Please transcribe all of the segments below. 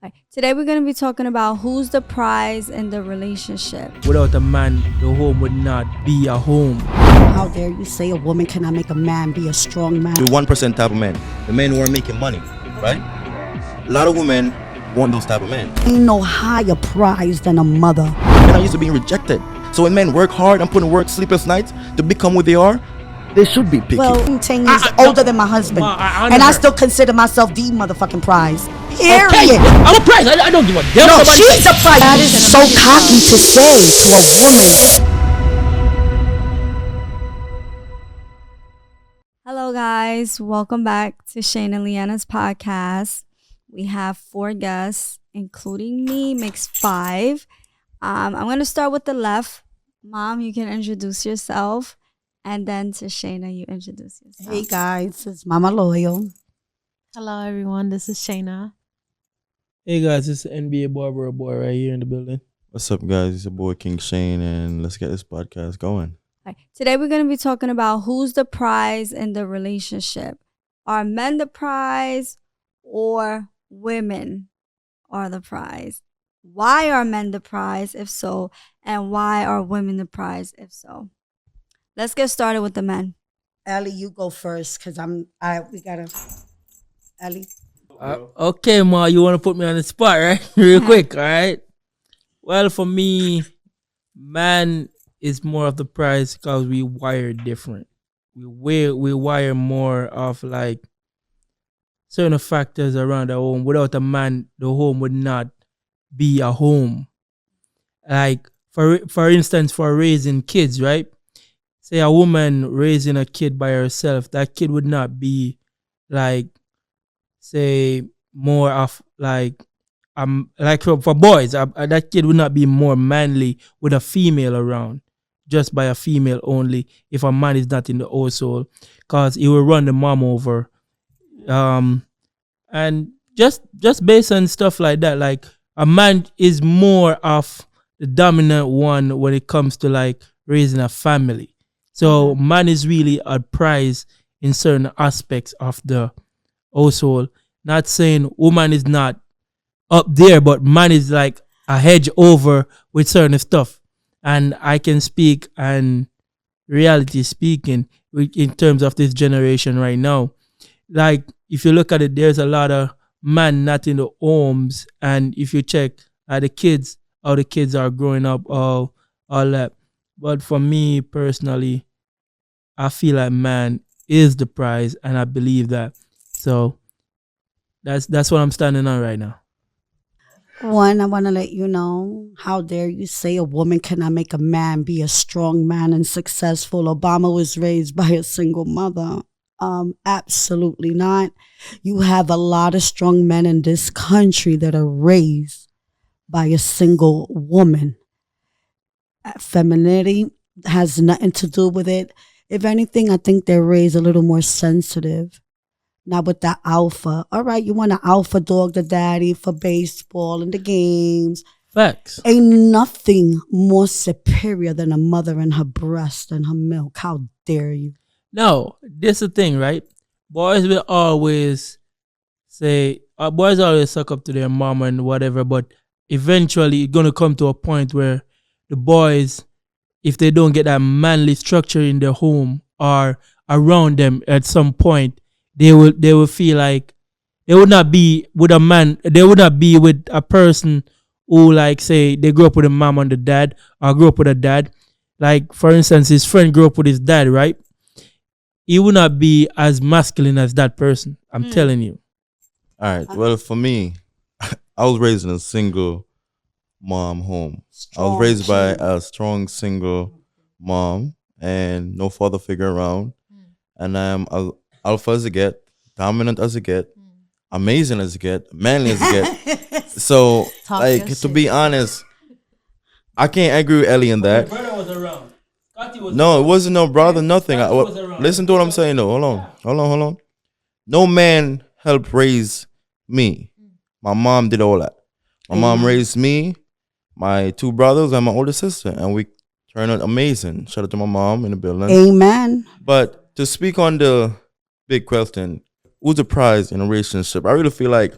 Hi. Today we're going to be talking about who's the prize in the relationship. Without a man, the home would not be a home. How dare you say a woman cannot make a man be a strong man? The 1% type of men, the men who are making money, right? A lot of women want those type of men. Ain't no higher prize than a mother. Men are used to being rejected. So when men work hard and put in work sleepless nights to become who they are, they should be picky. Well, I'm 10 years older than my husband, and I still consider myself the motherfucking prize. Period. Okay, I'm a prize. I don't give a damn. No, about she's a prize. That is so cocky to say to a woman. Hello, guys. Welcome back to Shane and LIANA's podcast. We have 4 guests, including me, makes 5. I'm going to start with the left. Mom, you can introduce yourself. And then to Shayna, you introduce yourself. Hey, guys. It's Mama Loyal. Hello, everyone. This is Shayna. Hey guys, it's NBA Barber Boy right here in the building. What's up, guys? It's your boy King Shane, and let's get this podcast going. Right. Today we're going to be talking about who's the prize in the relationship. Are men the prize or women are the prize? Why are men the prize, if so? And why are women the prize, if so? Let's get started with the men. Ellie, you go first, because we got to... Ellie? Okay, Ma, you want to put me on the spot, right? Real quick, all right? Well, for me, man is more of the prize because we wire different. We wire more of like certain factors around the home. Without a man, the home would not be a home. Like, for instance, for raising kids, right? Say a woman raising a kid by herself, that kid would not be like, say, more of like for boys, that kid would not be more manly with a female around, just by a female only, if a man is not in the household, because he will run the mom over. And just based on stuff like that, like a man is more of the dominant one when it comes to like raising a family. So man is really a prize in certain aspects of the household. Not saying woman is not up there, but man is like a hedge over with certain stuff. And I can speak, and reality speaking, in terms of this generation right now. Like, if you look at it, there's a lot of man not in the homes. And if you check the kids, how the kids are growing up, all that. But for me personally, I feel like man is the prize, and I believe that. So that's what I'm standing on right now. One, I want to let you know, how dare you say a woman cannot make a man be a strong man and successful? Obama was raised by a single mother. Absolutely not. You have a lot of strong men in this country that are raised by a single woman. Femininity has nothing to do with it. If anything, I think they're raised a little more sensitive. Not with that alpha. All right, you want an alpha dog, the daddy for baseball and the games. Facts. Ain't nothing more superior than a mother and her breast and her milk. How dare you? No, this is the thing, right? Boys will always say, boys always suck up to their mom and whatever, but eventually it's going to come to a point where the boys, if they don't get that manly structure in their home or around them at some point, they will feel like they would not be with a man, they would not be with a person who, like, say they grew up with a mom and the dad, or grew up with a dad. Like, for instance, his friend grew up with his dad, right? He would not be as masculine as that person. I'm telling you. All right. Well, for me, I was raised in a single mom home. I was raised by a strong single mom and no father figure around. And I'm alpha as it get, dominant as it get, amazing as it get, manly as it get. So, like, to be honest, I can't agree with Ellie in that. Brother was around. No, it wasn't no brother, nothing. Listen to what I'm saying, though. Hold on. No man helped raise me. My mom did all that. My mom raised me, my 2 brothers, and my older sister, and we turned out amazing. Shout out to my mom in the building. Amen. But to speak on the big question, who's the prize in a relationship? I really feel like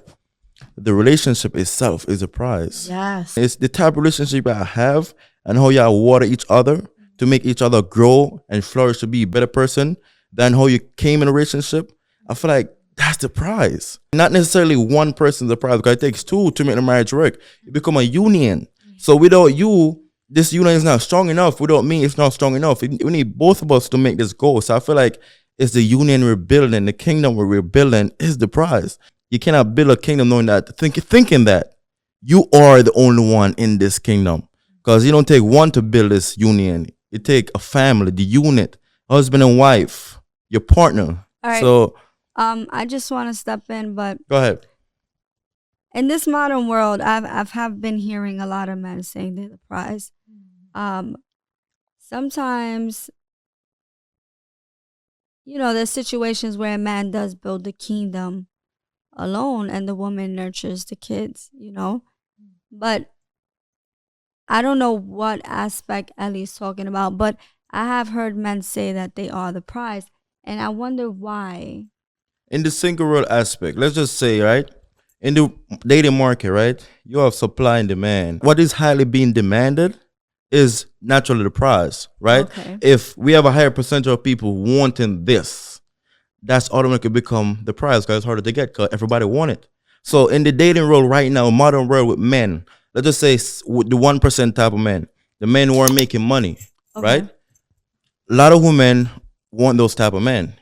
The relationship itself is a prize. Yes. It's the type of relationship I have and how y'all water each other to make each other grow and flourish to be a better person than how you came in a relationship. I feel like that's the prize. Not necessarily one person's the prize, because it takes two to make the marriage work. You become a union. So without you, this union is not strong enough. Without me, it's not strong enough. We need both of us to make this go. So I feel like it's the union we're building, the kingdom we're building is the prize. You cannot build a kingdom knowing that, thinking that you are the only one in this kingdom. Because you don't take one to build this union. You take a family, the unit, husband and wife, your partner. All right. So I just want to step in, but go ahead. in this modern world, I've been hearing a lot of men saying they're the prize. Sometimes, there's situations where a man does build the kingdom alone and the woman nurtures the kids, But I don't know what aspect Ellie's talking about, but I have heard men say that they are the prize. And I wonder why. In the single world aspect, let's just say, right? In the dating market, right? You have supply and demand. What is highly being demanded is naturally the prize, right? Okay. If we have a higher percentage of people wanting this, that's automatically become the prize because it's harder to get because everybody want it. So in the dating world right now, modern world with men, let's just say with the 1% type of men, the men who are making money, right? A lot of women want those type of men.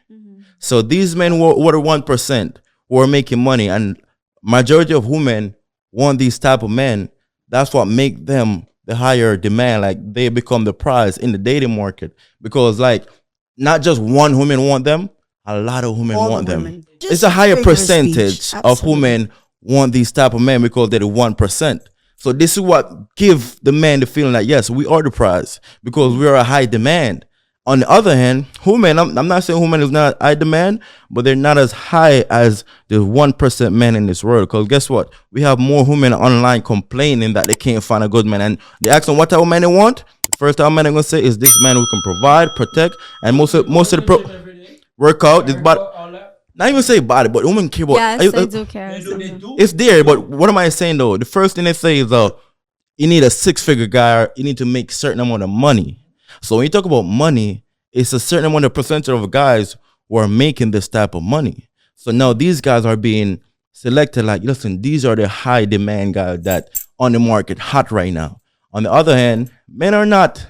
So these men who are the 1% who are making money, and majority of women want these type of men. That's what make them the higher demand. Like they become the prize in the dating market because like not just one woman want them, a lot of women All want the them. women. It's a higher Just figure of percentage speech. of women want these type of men because they're the 1%. So this is what give the man the feeling that yes, we are the prize because we are a high demand. On the other hand, women, I'm not saying women is not high demand, but they're not as high as the 1% men in this world. Because guess what? We have more women online complaining that they can't find a good man. And they ask them what type of man they want. The first time man they're going to say is this man who can provide, protect, and most of the workout. This body, not even say body, but women care about. Yes, they do care. They do. It's there, but what am I saying though? The first thing they say is you need a 6-figure guy, or you need to make certain amount of money. So when you talk about money, it's a certain amount of percentage of guys who are making this type of money. So now these guys are being selected like, listen, these are the high demand guys that on the market hot right now. On the other hand, men are not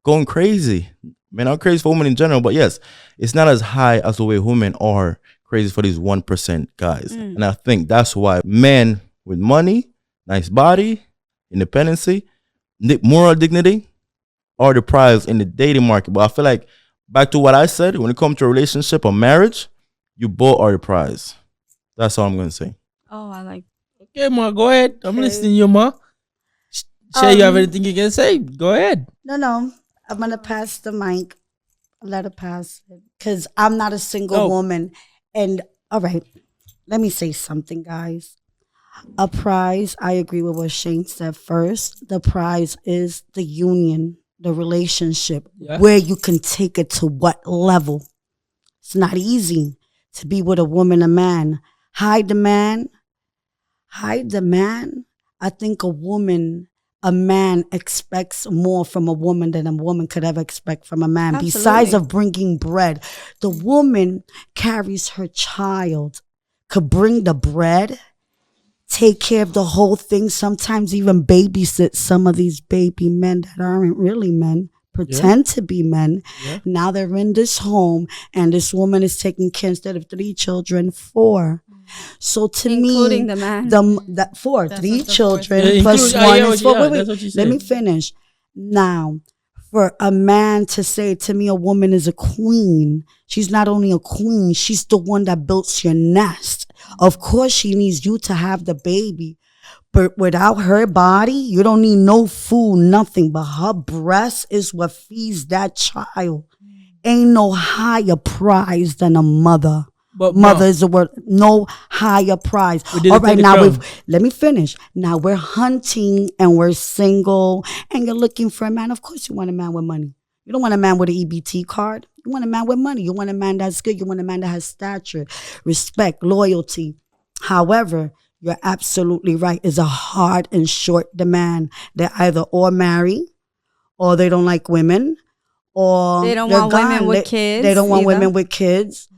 going crazy. Men are crazy for women in general, but yes, it's not as high as the way women are crazy for these 1% guys. And I think that's why men with money, nice body, independency, moral dignity, are the prize in the dating market. But I feel like back to what I said, when it comes to a relationship or marriage, you both are the prize. That's all I'm gonna say. Oh, I like. Okay, Ma, go ahead. I'm listening to you, Ma. Shay, you have anything you can say? Go ahead. No. I'm going to pass the mic. Let her pass it. Because I'm not a single woman. And, all right, let me say something, guys. A prize, I agree with what Shane said first. The prize is the union, the relationship, where you can take it to what level. It's not easy to be with a woman, a man. High demand. I think a man expects more from a woman than a woman could ever expect from a man. Absolutely. Besides of bringing bread, the woman carries her child, could bring the bread, take care of the whole thing, sometimes even babysit some of these baby men that aren't really men, pretend to be men. Now they're in this home and this woman is taking care, instead of 3 children, 4. So to Including me, the man. that 4, That's 3 what the children Yeah, plus include- 1 yeah, is 4. yeah, Wait, that's what she let me said. finish. Now, for a man to say to me a woman is a queen, she's not only a queen, she's the one that built your nest. Of course, she needs you to have the baby. But without her body, you don't need no food, nothing. But her breast is what feeds that child. Ain't no higher prize than a mother. But Mother Ma, is the word. No higher prize. We didn't All right, take the now crown. let me finish. Now we're hunting and we're single and you're looking for a man. Of course you want a man with money. You don't want a man with an EBT card. You want a man with money. You want a man that's good. You want a man that has stature, respect, loyalty. However, you're absolutely right. It's a hard and short demand. They either or marry, or they don't like women, or They don't they're want women gone. with They- kids They don't want either. women with kids,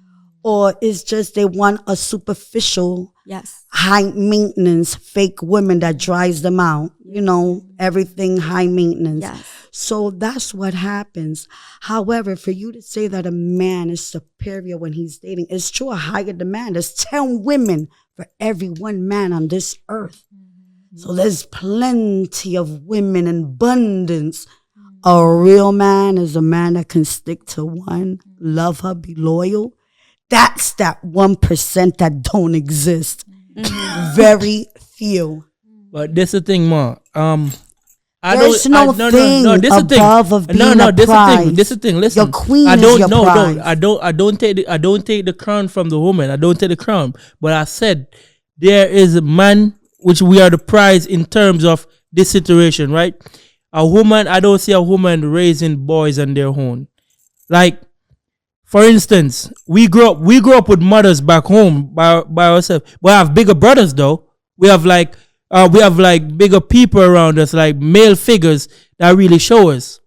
or it's just they want a superficial, Yes. high maintenance fake woman that dries them out. You know, everything high maintenance. Yes. So that's what happens. However, for you to say that a man is superior when he's dating, it's true, a higher demand. There's 10 women for every one man on this earth. So there's plenty of women in abundance. A real man is a man that can stick to one, love her, be loyal. That's that 1% that don't exist. Very few. But this the thing, ma. There's no thing This the thing. above of being no, a this the thing. prize. This the thing. Listen, Your queen I is don't your know. prize. I don't take the crown from the woman. I don't take the crown. But I said there is a man which we are the prize in terms of this situation, right? A woman. I don't see a woman raising boys on their own. Like, for instance, we grew up with mothers back home by ourselves. We have bigger brothers though. We have like bigger people around us, like male figures that really show us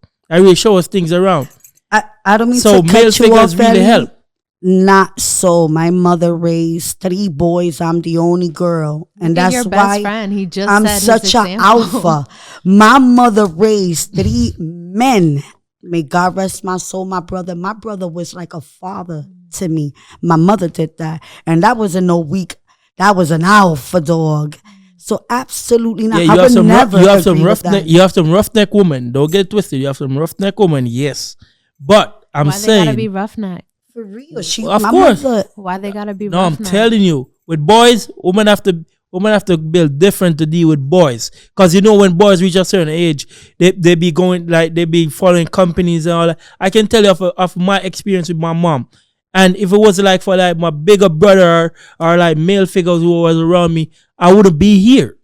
things around. I don't mean So to male cut you figures off, really Ellie. help. Not so. My mother raised 3 boys. I'm the only girl, and Look at that's your why best friend. He just I'm said such his an example. alpha. My mother raised 3 men. May God rest my soul. My brother was like a father to me. My mother did that, and that wasn't no weak. That was an alpha dog. So absolutely not. Yeah, I you have would some never you have some agree with roughneck. that. You have some roughneck women. Don't get it twisted. You have some roughneck women. Yes, but I'm Why they gotta be saying, roughneck? For real, she. Well, of my course. mother. Why they gotta be no, I'm roughneck? telling you, with boys, women have to build different to deal with boys. Cause you know when boys reach a certain age, they be going like they be following companies and all that. I can tell you of my experience with my mom. And if it was like for like my bigger brother or like male figures who was around me, I wouldn't be here.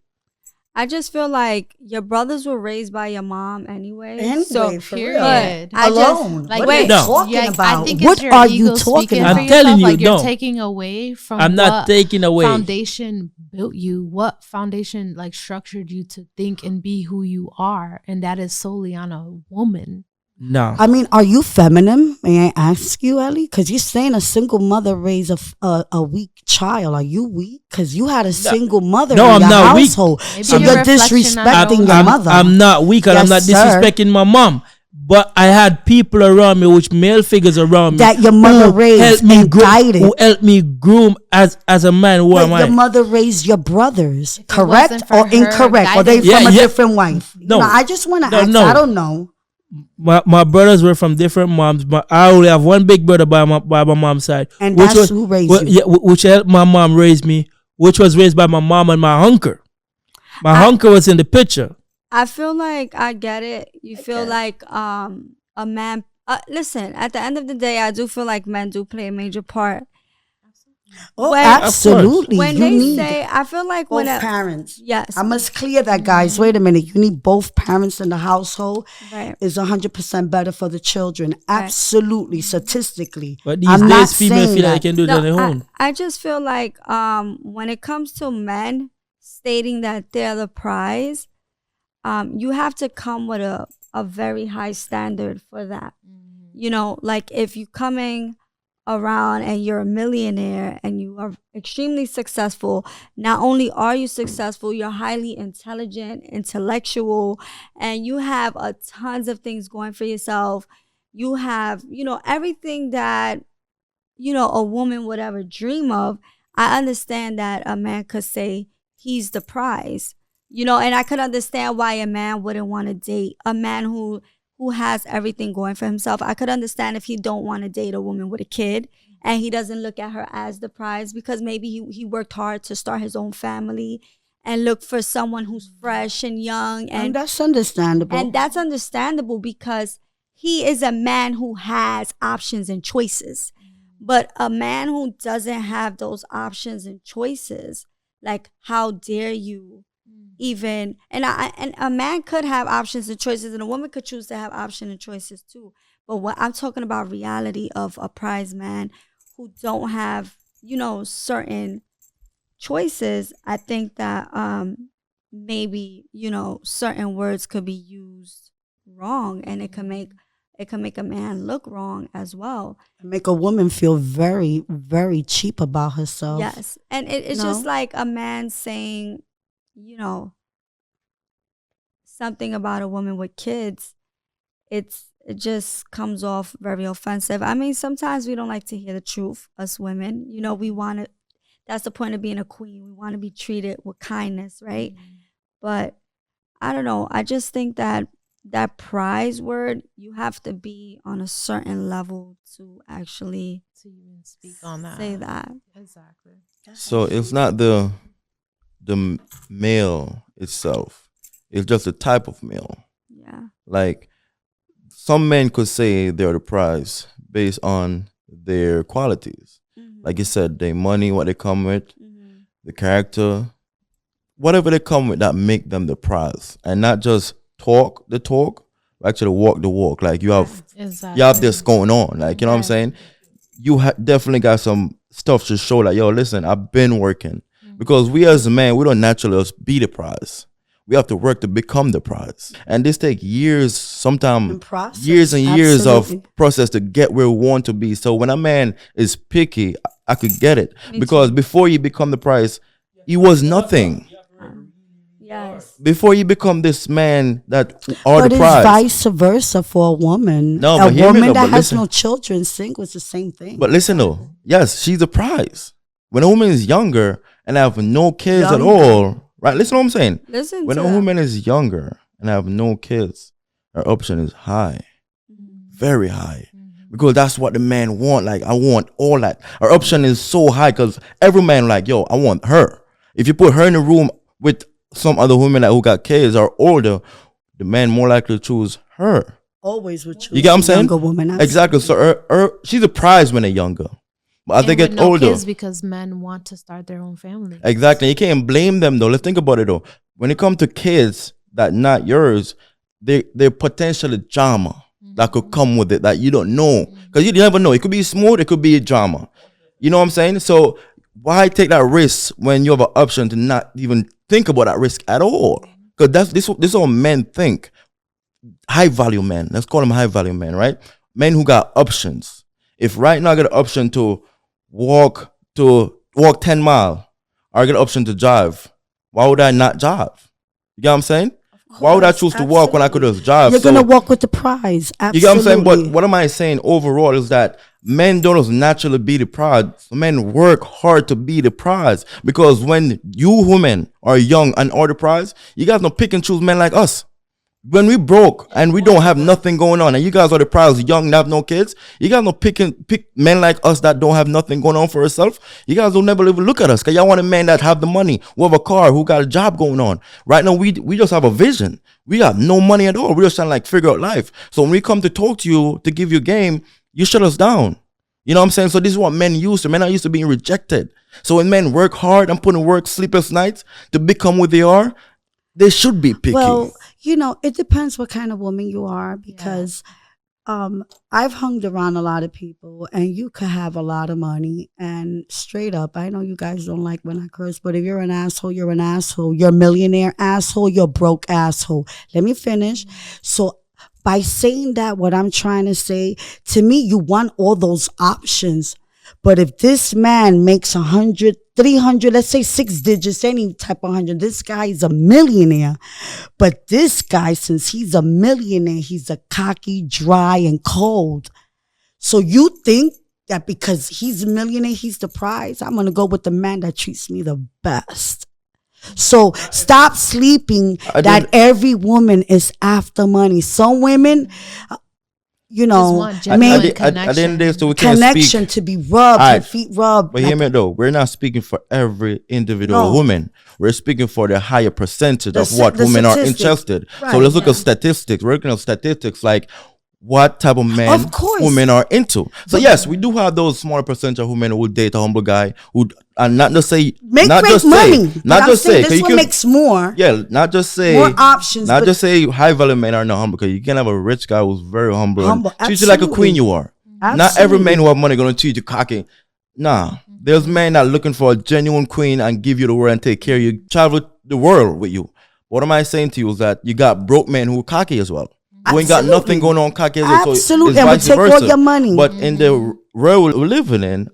I just feel like your brothers were raised by your mom anyway. Anyway, So for period. real. I just- Alone. Like, what are you No. talking yeah, about? I think What it's your are ego you talking speaking about? for I'm telling yourself. you, Like you're no. taking away from I'm not what taking away. foundation built you, what foundation like structured you to think and be who you are, and that is solely on a woman. No. I mean, are you feminine? May I ask you, Ellie? Because you're saying a single mother raised a weak child. Are you weak? Because you had a single mother No, in I'm your not weak. household. Maybe So you're you're a reflection on disrespecting your your own- mother. I'm not weak and I'm not Yes, sir. disrespecting my mom. But I had people around me, which male figures around me, That your mother who raised helped me and guided. who helped me groom as a man. Who But am your I? mother raised your brothers, it correct wasn't for or her incorrect? Or they guidance- from Yeah, a yeah. different wife? No. You know, I just want to No, ask. no. I don't know. My brothers were from different moms, but I only have one big brother by my mom's side, And which that's was, who raised well, you. yeah, which helped my mom raise me, which was raised by my mom and my uncle. My uncle was in the picture. I feel like I get it. You feel like a man. Listen, at the end of the day, I do feel like men do play a major part. Oh, When- absolutely. When you they need say, I feel like both when a, parents. yes, I must clear that, guys. Wait a minute. You need both parents in the household. right. Is 100% better for the children. Absolutely, statistically. But these I'm not days, females saying feel like that. they can do it on their own. I just feel like when it comes to men stating that they're the prize, you have to come with a very high standard for that. You know, like if you coming around and you're a millionaire and you are extremely successful, not only are you successful, you're highly intelligent, intellectual, and you have a tons of things going for yourself. You have, everything that, a woman would ever dream of. I understand that a man could say he's the prize, and I could understand why a man wouldn't want to date a man who has everything going for himself. I could understand if he don't want to date a woman with a kid and he doesn't look at her as the prize because maybe he worked hard to start his own family and look for someone who's fresh and young. And that's understandable. And that's understandable because he is a man who has options and choices. But a man who doesn't have those options and choices, like how dare you even, and a man could have options and choices and a woman could choose to have options and choices too. But what I'm talking about, reality of a prize man who don't have, certain choices, I think that maybe, you know, certain words could be used wrong, and it can make a man look wrong as well. Make a woman feel very, very cheap about herself. Yes. And it's just like a man saying, you know, something about a woman with kids. It just comes off very offensive. I mean, sometimes we don't like to hear the truth, us women. You know, we want to, that's the point of being a queen. We want to be treated with kindness, right? But I don't know. I just think that prize word, you have to be on a certain level to actually even speak on that. Say that. Exactly. So it's not the male itself. It's just the type of male. Yeah. Like some men could say they're the prize based on their qualities. Like you said, their money, what they come with, the character, whatever they come with that make them the prize, and not just talk the talk, but actually walk the walk. Like you have this going on. Like, you know what I'm saying? You definitely got some stuff to show. Like, yo, listen, I've been working. Because we as men, we don't naturally just be the prize. We have to work to become the prize. And this take years, sometimes years and years of process to get where we want to be. So when a man is picky, I could get it. Because before you become the prize, he was nothing. Yes. Before you become this man that are the prize. But it's vice versa for a woman. No, a but hear me woman though, that but has listen. no children, single, it's the same thing. But listen though, yes, she's a prize. When a woman is younger and have no kids at all, right? Listen to what I'm saying. Listen when to a that. woman is younger and have no kids, her option is high. Very high. Because that's what the man want. Like, I want all that. Her option is so high because every man like, yo, I want her. If you put her in a room with some other women who got kids or older, the man more likely to choose her. Always would choose you get what I'm saying? Younger woman. Exactly. So she's a prize when they're younger. But as they get older, kids because men want to start their own family. Exactly. You can't blame them though. Let's think about it though. When it comes to kids that not yours, they're potentially drama that could come with it that you don't know. Because you never know. It could be smooth, it could be drama. You know what I'm saying? So why take that risk when you have an option to not even think about that risk at all? Because this is what men think. High value men. Let's call them high value men, right? Men who got options. If right now I get an option to walk 10 miles, or I get an option to drive, why would I not drive? You get what I'm saying? Why would I choose to walk when I could just drive? You're going to walk with the prize. Absolutely. You get what I'm saying? But what am I saying overall is that men don't just naturally be the prize. Men work hard to be the prize. Because when you women are young and are the prize, you guys don't pick and choose men like us. When we broke and we don't have nothing going on and you guys are the prize, young and have no kids, you guys don't pick men like us that don't have nothing going on for yourself. You guys don't never even look at us because y'all want a man that have the money, who have a car, who got a job going on. Right now, we just have a vision. We have no money at all. We're just trying to like figure out life. So when we come to talk to you, to give you game, you shut us down. You know what I'm saying? So this is what men used to. Men are used to being rejected. So when men work hard and put in work sleepless nights to become what they are, they should be picky. Well, you know, it depends what kind of woman you are because I've hung around a lot of people and you could have a lot of money and straight up, I know you guys don't like when I curse, but if you're an asshole, you're an asshole. You're a millionaire asshole, you're a broke asshole. Let me finish. So by saying that, what I'm trying to say, to me, you want all those options. But if this man makes 100, 300, let's say 6 digits, any type of 100, this guy is a millionaire. But this guy, since he's a millionaire, he's a cocky, dry, and cold. So you think that because he's a millionaire, he's the prize? I'm going to go with the man that treats me the best. So stop sleeping that every woman is after money. Some women... you know, at the end of the day, so we can't connection to be rubbed, your feet rubbed. But hear me though, we're not speaking for every individual woman. We're speaking for the higher percentage of what women are interested. Right, so let's look at statistics. We're looking at statistics like what type of men women are into. So yes, we do have those smaller percentage of women who will date a humble guy who and not just say make not great just money. Say, not just say this one makes more. Yeah, not just say more options. Not just say high value men are not humble because you can have a rich guy who's very humble and treat you like a queen you are. Absolutely. Not every man who have money gonna treat you cocky. Nah. There's men that are looking for a genuine queen and give you the world and take care of you, travel the world with you. What am I saying to you is that you got broke men who are cocky as well. Who ain't got nothing going on cocky as well. Absolutely, So and we it's take vice all versa. your money. But in the world we're living in,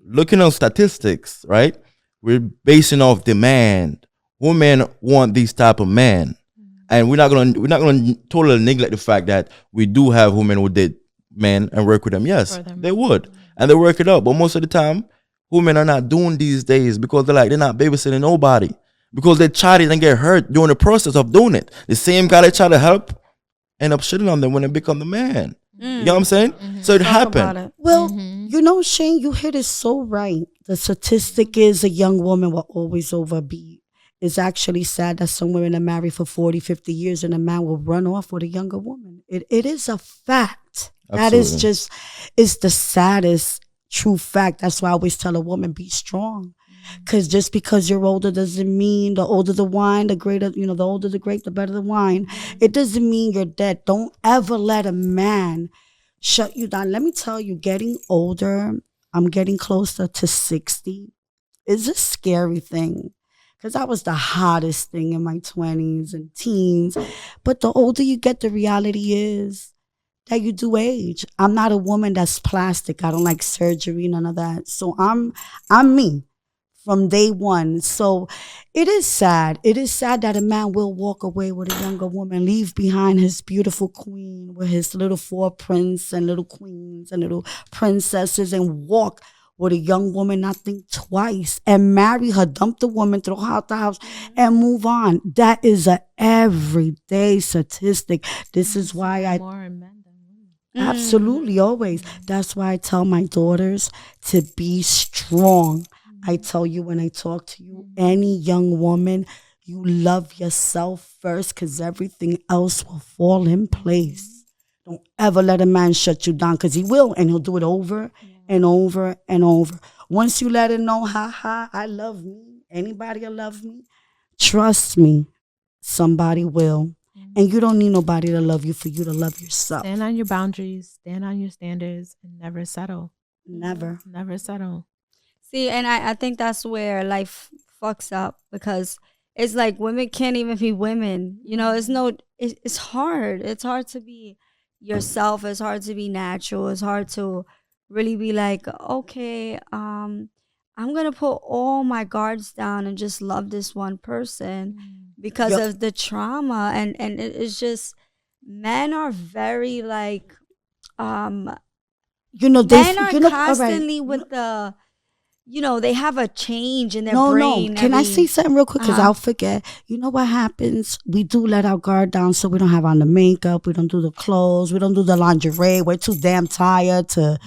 looking at statistics, right? We're basing off demand. Women want these type of men. And we're not gonna totally neglect the fact that we do have women who date men and work with them. Yes, they would. And they work it out. But most of the time, women are not doing these days because they're not babysitting nobody. Because they tried it and get hurt during the process of doing it. The same guy they try to help end up shitting on them when they become the man. You know what I'm saying? So it happened. Well, you know, Shane, you hit it so right. The statistic is a young woman will always overbeat. It's actually sad that some women are married for 40, 50 years and a man will run off with a younger woman. It is a fact. That is just, it's the saddest true fact. That's why I always tell a woman, be strong. Because just because you're older doesn't mean the older the wine, the greater, the older the grape, the better the wine. It doesn't mean you're dead. Don't ever let a man shut you down. Let me tell you, getting older, I'm getting closer to 60, is a scary thing. Because that was the hottest thing in my 20s and teens. But the older you get, the reality is that you do age. I'm not a woman that's plastic. I don't like surgery, none of that. So I'm me from day one. So it is sad. It is sad that a man will walk away with a younger woman, leave behind his beautiful queen with his little 4 princes and little queens and little princesses and walk with a young woman, not think twice, and marry her, dump the woman, throw her out the house, and move on. That is a everyday statistic. This is why absolutely always. That's why I tell my daughters to be strong. I tell you when I talk to you, any young woman, you love yourself first, because everything else will fall in place. Don't ever let a man shut you down, because he will, and he'll do it over and over and over. Once you let him know, I love me, anybody will love me, trust me, somebody will. And you don't need nobody to love you for you to love yourself. Stand on your boundaries, stand on your standards, and never settle. Never Settle. See, and I think that's where life fucks up, because it's like women can't even be women. It's hard. It's hard to be yourself. It's hard to be natural. It's hard to really be like, okay, I'm gonna put all my guards down and just love this one person because of the trauma. And it's just, men are very like, men are constantly with the, they have a change in their brain. No. Can I say something real quick? Because I'll forget. You know what happens? We do let our guard down, so we don't have on the makeup. We don't do the clothes. We don't do the lingerie. We're too damn tired to,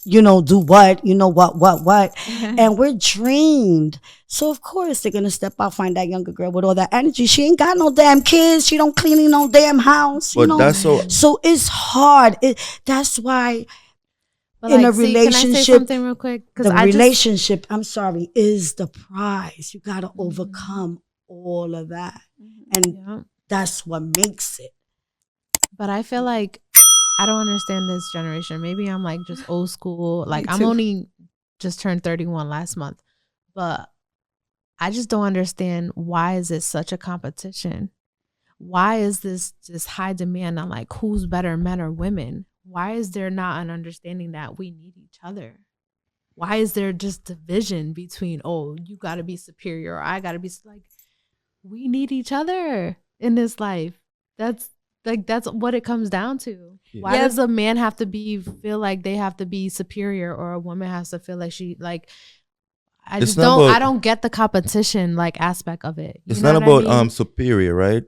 do what? What? And we're drained. So, of course, they're going to step out, find that younger girl with all that energy. She ain't got no damn kids. She don't clean no damn house. That's so it's hard. That's why... But in a relationship, can I say something real quick? Relationship, is the prize. You got to overcome all of that. And that's what makes it. But I feel like I don't understand this generation. Maybe I'm like just old school. Like I'm only just turned 31 last month. But I just don't understand, why is it such a competition? Why is this high demand on like who's better, men or women? Why is there not an understanding that we need each other? Why is there just division between, you got to be superior or I got to be like, we need each other in this life. That's what it comes down to. Yeah. Why does a man have to feel like they have to be superior, or a woman has to feel like she like, I don't get the competition like aspect of it. It's not about superior, right?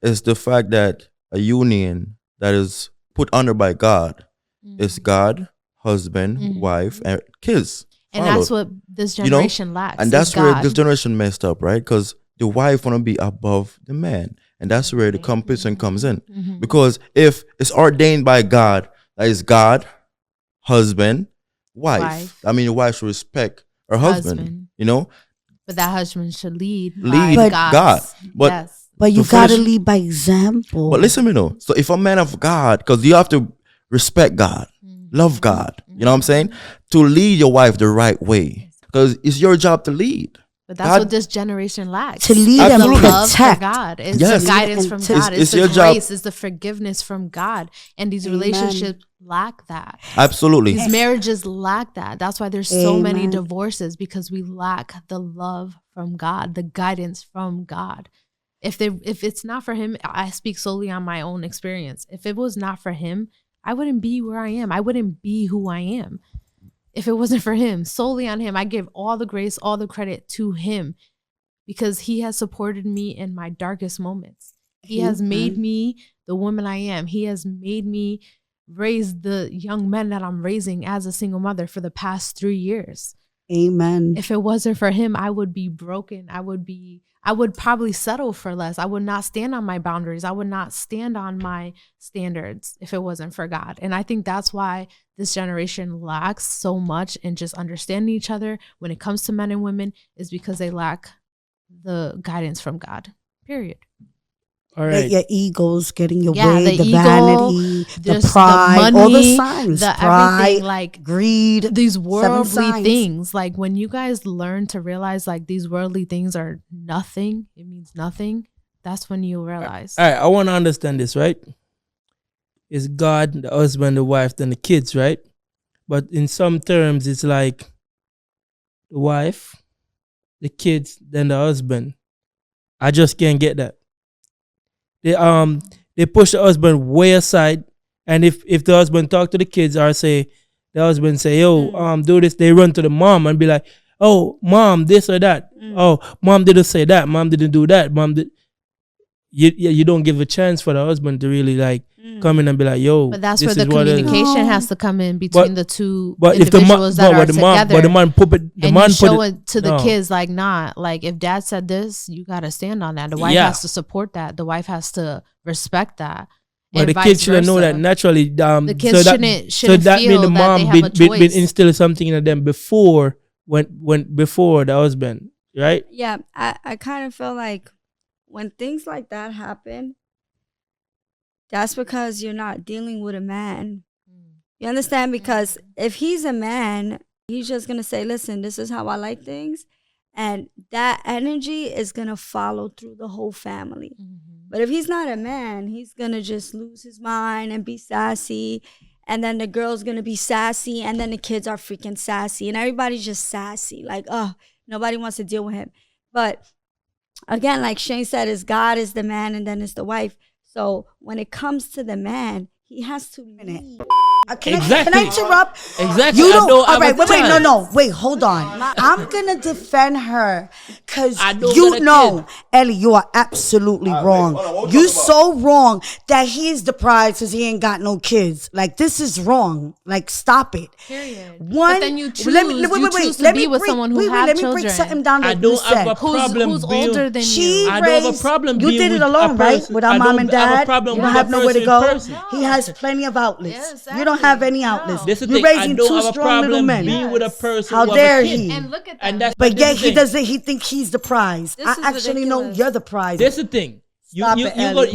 It's the fact that a union that is put under by God. It's God, husband, wife, and kids. And that's what this generation lacks. And that's where this generation messed up, right? Because the wife want to be above the man. And that's where the competition comes in. Because if it's ordained by God, that is God, husband, wife. I mean, the wife should respect her husband. But that husband should lead God. But you gotta lead by example. But listen to me, so if a man of God, because you have to respect God, love God, you know what I'm saying? To lead your wife the right way. because it's your job to lead. But that's God- what this generation lacks. To lead It's and the love for protect. God. It's Yes. the guidance from It's- God. It's it's the your job. grace. It's the forgiveness from God. And these Amen. relationships lack that. Absolutely. These marriages lack that. That's why there's so many Amen. divorces, because we lack the love from God, the guidance from God. If it's not for him, I speak solely on my own experience. If it was not for him, I wouldn't be where I am. I wouldn't be who I am. If it wasn't for him, solely on him, I give all the grace, all the credit to him, because he has supported me in my darkest moments. He has made me the woman I am. He has made me raise the young men that I'm raising as a single mother for the past 3 years. Amen. If it wasn't for him, I would be broken. I would probably settle for less. I would not stand on my boundaries. I would not stand on my standards if it wasn't for God. And I think that's why this generation lacks so much in just understanding each other when it comes to men and women, is because they lack the guidance from God. Period. All Let right. your egos get in your Yeah, way, the the ego, vanity, the just the pride, all the money, signs, the pride, everything, like greed, these 7 worldly signs. things. Like when you guys learn to realize like these worldly things are nothing, it means nothing. That's when you realize. All right. I want to understand this, right? It's God, the husband, the wife, then the kids, right? But in some terms, it's like the wife, the kids, then the husband. I just can't get that. They push the husband way aside, and if the husband talk to the kids or say the husband say, yo, do this, they run to the mom and be like, oh, mom, this or that. Oh, mom didn't say that, mom didn't do that, mom did. You don't give a chance for the husband to really like come in and be like, yo, But that's this where the is what it is. communication has to come in between the two individuals that are together. But the man put it, the and man you show put it to the no. kids like, nah, like if dad said this, you gotta stand on that. The wife Yeah. has to support that. The wife has to respect that. But and the vice kids shouldn't know versa. that naturally. The kids shouldn't that feel mean the that mom they have a been choice. instilled something in them before before the husband, right? Yeah, I kind of feel like when things like that happen, that's because you're not dealing with a man. You understand? Because if he's a man, he's just going to say, listen, this is how I like things. And that energy is going to follow through the whole family. But if he's not a man, he's going to just lose his mind and be sassy. And then the girl's going to be sassy. And then the kids are freaking sassy. And everybody's just sassy. Like, oh, nobody wants to deal with him. But again, like Shane said, is God is the man and then it's the wife. So when it comes to the man, he has to lead. Can I interrupt? Exactly. You I don't. don't All have right. a Wait. time. No. Wait. Hold on. I'm gonna defend her because I don't you got a know, Ellie, you are absolutely wrong. hold on, what we You talking so wrong that he's the prize because he ain't got no kids. Like this is wrong. Like stop it. Period. One. But then you choose. Let me, you choose to let be me with break- someone who wait, have let me children. break something down I that don't you have said. a problem who's being- older than She you. I don't have a raised- problem You being did it with alone, a right? person. Without I mom don't and have a dad. problem You don't with have a nowhere to person go. in person. He has plenty of outlets. Yeah, exactly. You don't have any outlets. This is the You're thing. I raising don't two have a strong little problem men. being with a person. How who have a dare kid. he? And look at that. And that's But this yet is the he thing. doesn't. He think he's the prize. This I is actually know ridiculous. you're the prize. This is the thing. Stop it, Ellie.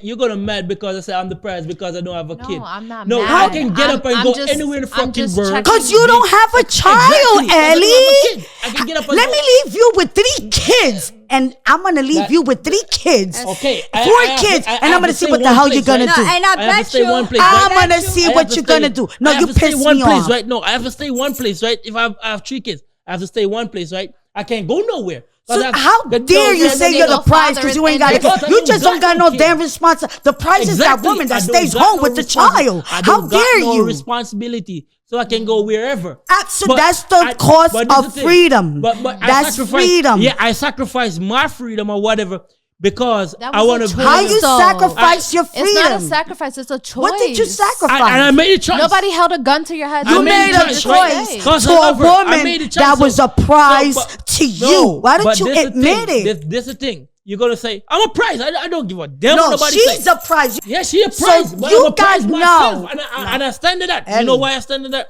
You're gonna mad because I say I'm the prize because I don't have a kid. No, I'm not No, mad. I can get up and I'm go just- anywhere in the I'm fucking just world. checking- Because you don't have a child, Exactly. I don't have a Ellie. kid. I can get up and Let go. me leave you with 3 kids, and I'm gonna leave That- you with 3 kids. Okay, 4 kids, and I'm gonna see what the hell you're gonna do. And I I have to bet stay you. one place, I'm right? gonna see I have what to you're stay- gonna do. No, I have you to stay piss one me place, off. right? No, I have to stay one place, right? If I have 3 kids, I have to stay one place, right? I can't go nowhere. So how dare you say you're the prize because you ain't got a Because kid? You just don't got no damn responsibility. The prize is that Exactly. woman that I don't stays got home no with the responsi- child. I How don't got dare no you? responsibility, so I can go wherever. So But that's the cost but this of is the thing. freedom. But I That's sacrifice- freedom. Yeah, I sacrifice my freedom or whatever because That I was want a to. choice. How you So, sacrifice your freedom? It's not a sacrifice. It's a choice. What did you sacrifice? And I made a choice. Nobody held a gun to your head. You I made a choice, right? choice Cause to I a love her. I woman made a choice. that was a prize to you. Why don't but you this the admit thing. it? This is the thing. You're gonna say I'm a prize. I don't give a damn No, what nobody she's says. a prize. Yeah, she a So prize. but you I'm a prize got- myself, no. and I stand to that. You Ellie. know why I stand to that?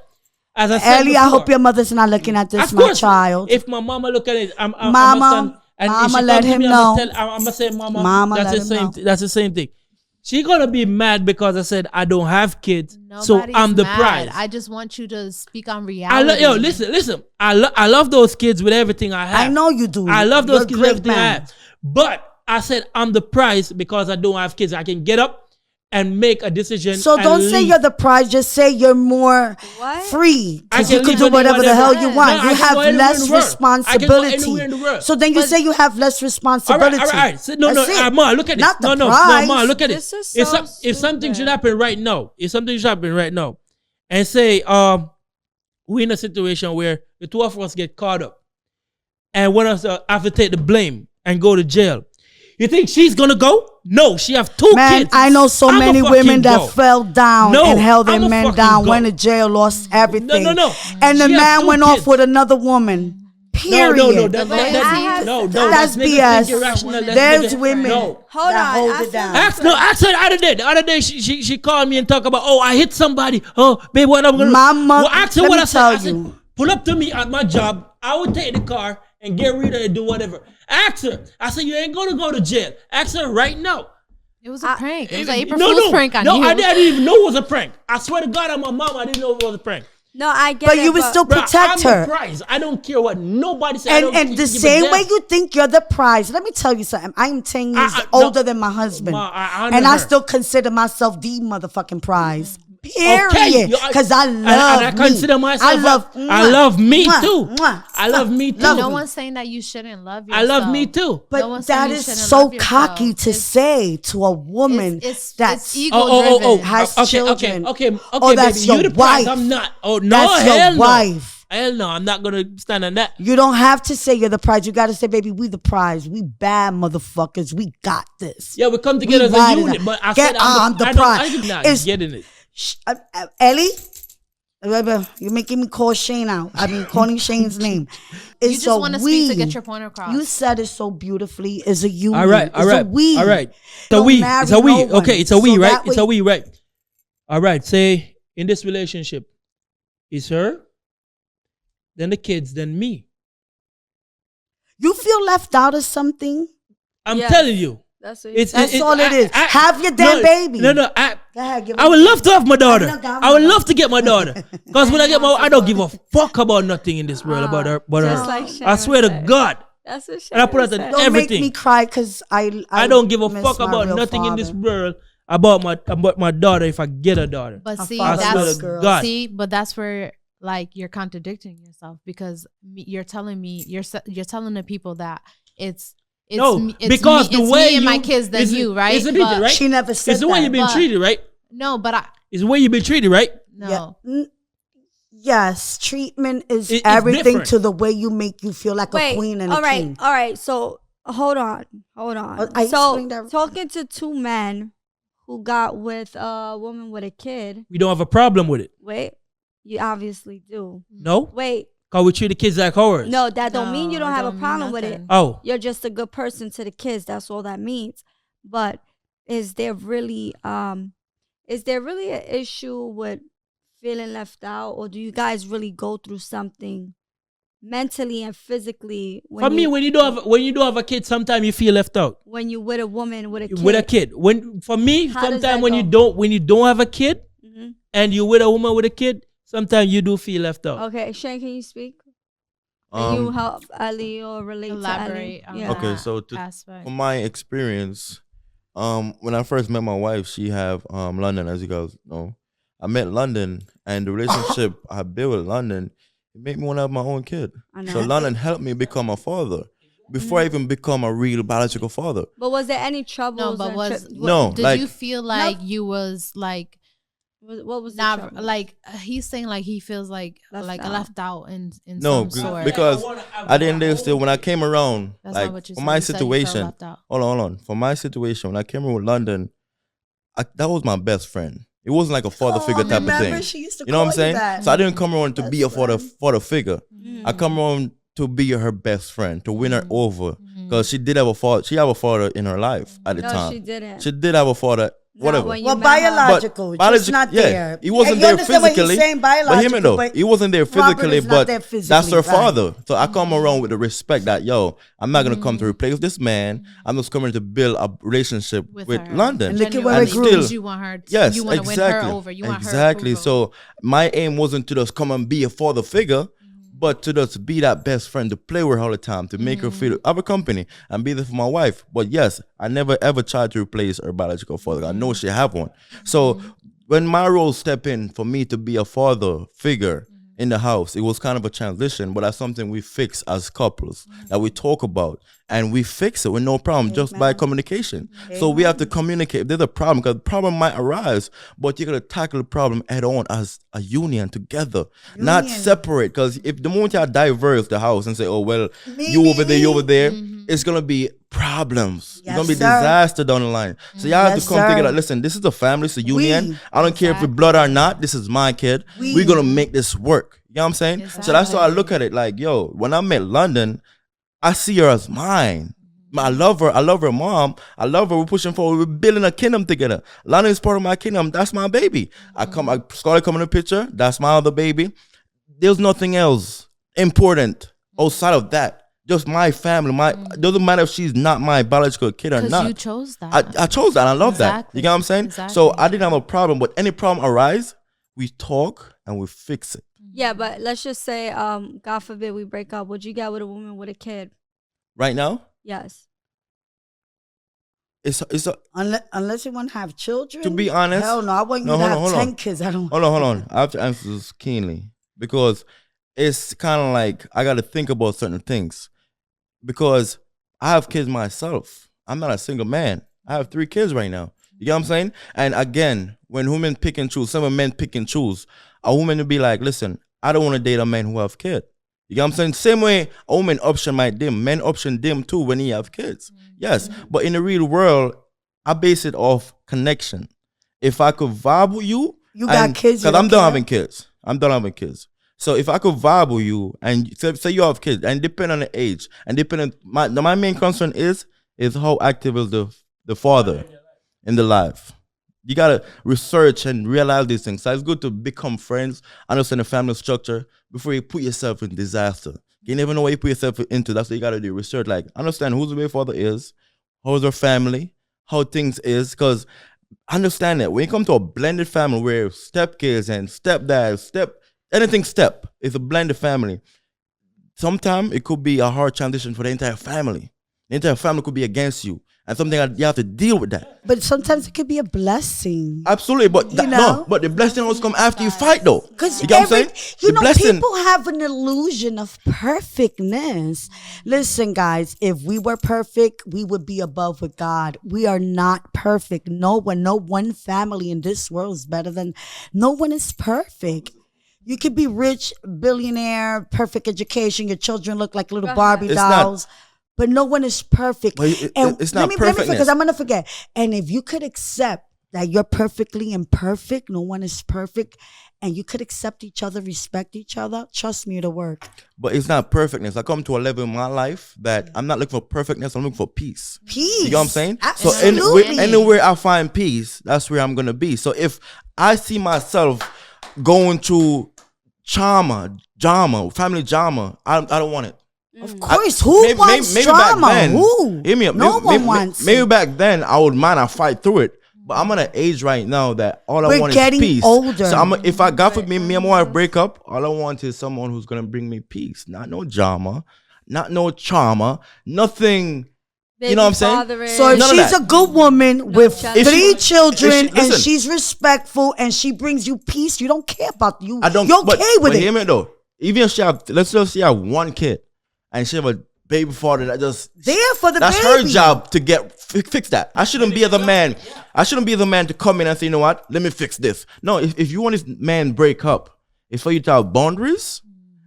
As I said Ellie, before, I hope your mother's not looking at this, of my course, child. If my mama look at it, I'm Mama, and if Mama, she let come to him me, know. I'm gonna say, Mama, Mama, that's let the him same. know. That's the same thing. She gonna be mad because I said I don't have kids, so Nobody's I'm the mad. prize. I just want you to speak on reality. Listen. I love those kids with everything I have. I know you do. I love those You're a kids with everything great I man. have. But I said I'm the prize because I don't have kids. I can get up and make a decision. So and don't say leave. you're the prize. Just say you're more What? free. I Because you can can live do in whatever the hell you No, want. I You can have go anywhere in less the world. I can go anywhere responsibility. in the world. So then you say you have less responsibility. All right. So, no, That's it. Ma, look at Not this. the No, prize. Ma, look at This this. is so If something should stupid. happen right now, and say, we're in a situation where the two of us get caught up, and one of us have to take the blame and go to jail. You think she's gonna go? No, she have two Man, kids. I know so I'ma many fucking women that go. fell down No, and held their I'ma men fucking down, go. went to jail, lost everything. No. And the She have man two went off kids. with another woman. Period. No, But That's that's niggas BS. think irrational. That's There's niggas- women No. Hold that on. hold I it down. feel Ask her the other day she called me and talk about, I hit somebody. Oh, babe, what I'm gonna Mama, well, ask her let what me I said. tell I said, you. pull up to me at my job. I would take the car and get rid of it, do whatever. Ask her. I said, you ain't gonna go to jail. Ask her right now. It was a prank. It was an April No, Fool's prank on you. I didn't even know it was a prank. I swear to God, on my mom, I didn't know it was a prank. No, I get it. But you would still Bruh, protect I'm her. the prize. I don't care what nobody says. And the same way you think you're the prize. Let me tell you something. I am 10 years older than my husband. Ma, I honor and I her. still consider myself the motherfucking prize. Okay, Period. Because I love and I consider me. myself. I I love me mwah, too. mwah, I love me too. No one's saying that you shouldn't love I yourself. love me too. But No one's saying that you is shouldn't so love yourself. cocky to say to a woman It's that's ego driven. has children. Okay, Oh, that's baby, you your the prize. wife. I'm not. Oh no, That's your hell no. wife. Hell no, I'm not gonna stand on that. You don't have to say you're the prize. You got to say, baby, we the prize. We bad motherfuckers. We got this. Yeah, we come together as a ride it unit. out. But I Get said on the I prize. don't, I'm not It's- getting it. Ellie, you're making me call Shane out. I've been calling Shane's name. You It's just a want to we. speak to get your point across. You said it so beautifully. It's a you. All right. It's a we. All right. It's a Don't we. marry It's a we. no one. Okay, it's a we, So right? that It's way- a we, right? All right. Say in this relationship, it's her, then the kids, then me. You feel left out of something? I'm Yes. telling you. That's what That's all it is. Have your damn baby. No. Go ahead, give I would love to have my daughter. I know, God, I would love to get my daughter. Because when I get I don't give a fuck about nothing in this world about her. But just her. like I Sharon swear to said. God. That's what And I put out Sharon the said. Don't everything. make me cry because I don't give a miss fuck my about real nothing in this father. world about my daughter if I get a daughter. But see, father I swear that's to God. but that's where like you're contradicting yourself because you're telling the people that it's No, me, it's because me, the it's way me and my you- kids than it's- you, right? it's a bit, But- right? She never said It's the way that. you've been But- treated, right? No, but It's the way you've been treated, right? no. Yes, treatment is It's everything different. to the way you make you feel like Wait, a queen and all a right, king. all right. So hold on. I So explained that- talking to two men who got with a woman with a kid. We don't have a problem with it. Wait, you obviously do. No? Wait, Because we treat the kids like horrors. no, that don't mean you No, don't it have a don't mean problem with it. nothing. Oh. You're just a good person to the kids. That's all that means. But is there really an issue with feeling left out, or do you guys really go through something mentally and physically? For me, when you don't have a kid, sometimes you feel left out. when you with a woman with a kid, With a kid. For me, How does sometimes that when go? you don't have a kid Mhm. and you with a woman with a kid, sometimes you do feel left out. Okay, Shane, can you speak? Can you Um, help Ali or relate Elaborate to on Ali? Yeah. Okay, that so aspect. from my experience, when I first met my wife, she have London, as you guys know. I met London, and the relationship I built with London, it made me want to have my own kid. I know. So London helped me become a father before I even become a real biological father. But was there any troubles? No, but No, did like- you feel like you was like what was the not trouble? like he's saying like he feels like Left out. left out in No, some sort. because at the end of the day, when I came around, That's not like what you for said. my You said you felt situation, left out. hold on. For my situation, when I came around with London, that was my best friend. It wasn't like a father figure type of thing. She used to You know what I'm call saying? that. So I didn't come around to be a father figure. Mm. I come around to be her best friend, to win her over. Mm-hmm. Because she did have a father. She had a father in her life at the No, time. she didn't. She did have a father whatever. when you Well, met her. biological, just not there. He wasn't You there understand what he's physically. saying, But hear me biological, though, but he wasn't there Robert physically, is not but there physically, that's her right. father. So I come around with the respect that, yo, I'm not gonna come to replace this man. I'm just coming to build a relationship with her. London. And look at where it grew. Because you want her. Yes, you want to exactly. win her over. You want her exactly. approval. So my aim wasn't to just come and be a father figure, but to just be that best friend, to play with her all the time, to make her feel have a company and be there for my wife. But yes, I never ever tried to replace her biological father. I know she have one. So when my role stepped in for me to be a father figure in the house, it was kind of a transition, but that's something we fix as couples, that we talk about, and we fix it with no problem, just by communication. So we have to communicate. If there's a problem, because the problem might arise, but you got to tackle the problem head on as a union together, not separate. Because if the moment you diverse the house and say, oh, well, you over there, it's going to be problems. It's going to be disaster down the line. So you have to come together. Listen, this is a family, it's a union. I don't care if we're blood or not. This is my kid. We're going to make this work. You know what I'm saying? Exactly. So that's how I look at it. Like, yo, when I met London, I see her as mine. I love her. I love her mom. I love her. We're pushing forward. We're building a kingdom together. London is part of my kingdom. That's my baby. I started coming in the picture. That's my other baby. There's nothing else important outside of that. Just my family. Doesn't matter if she's not my biological kid or not. Because you chose that. I chose that. I love that. You know what I'm saying? Exactly. So I didn't have a problem. But any problem arise, we talk and we fix it. Yeah, but let's just say, God forbid we break up. Would you get with a woman with a kid? Right now, Yes. it's a, Unless you want to have children. to be honest. Hell no, I want you to have 10 kids. I don't. Hold on. I have to answer this keenly because it's kind of like I got to think about certain things because I have kids myself. I'm not a single man. I have 3 kids right now. You get what I'm saying? And again, when women pick and choose, some men pick and choose. A woman will be like, listen, I don't want to date a man who have kids. You get what I'm saying? Same way a woman option might dim. Men option dim too when he have kids. Yes. But in the real world, I base it off connection. If I could vibe with you. You got kids. Because I'm done having kids. So if I could vibe with you and say you have kids and depend on the age and depend on my main concern is how active is the father in the life. You gotta research and realize these things. So it's good to become friends, understand the family structure before you put yourself in disaster. You never know what you put yourself into. That's what you gotta do. Research, like understand who the real father is, how's their family, how things is. Because understand that when you come to a blended family where stepkids and stepdads, anything is a blended family. Sometimes it could be a hard transition for the entire family. The entire family could be against you. And something you have to deal with that. But sometimes it could be a blessing. Absolutely, but but the blessing always come after you fight, though. Because you know what I'm saying? People have an illusion of perfectness. Listen, guys, if we were perfect, we would be above with God. We are not perfect. No one family in this world is better than. No one is perfect. You could be rich, billionaire, perfect education. Your children look like little Barbie dolls. But no one is perfect. It's not perfect. Because I'm going to forget. And if you could accept that you're perfectly imperfect, no one is perfect, and you could accept each other, respect each other, trust me, it'll work. But it's not perfectness. I come to a level in my life that I'm not looking for perfectness. I'm looking for peace. Peace. You know what I'm saying? Absolutely. So anywhere I find peace, that's where I'm going to be. So if I see myself going to family drama, I don't want it. Of course, who wants drama? Back then, who? Hear me up. No one wants. Maybe back then I would mind. I fight through it. But I'm at an age right now that all I want is peace. Older. So if I God forbid me and my wife break up, all I want is someone who's gonna bring me peace. Not no drama, not no trauma, nothing. You know what I'm saying? So if she's a good woman with 3 children and listen, she's respectful and she brings you peace, you don't care about you. I don't. You're okay with it. Hear me though. Even if let's just say I have 1 kid. And she have a baby father that just there for the that's baby. her job to fix that. I shouldn't be the man. I shouldn't be the man to come in and say, you know what? Let me fix this. No, if you want this man break up, it's for you to have boundaries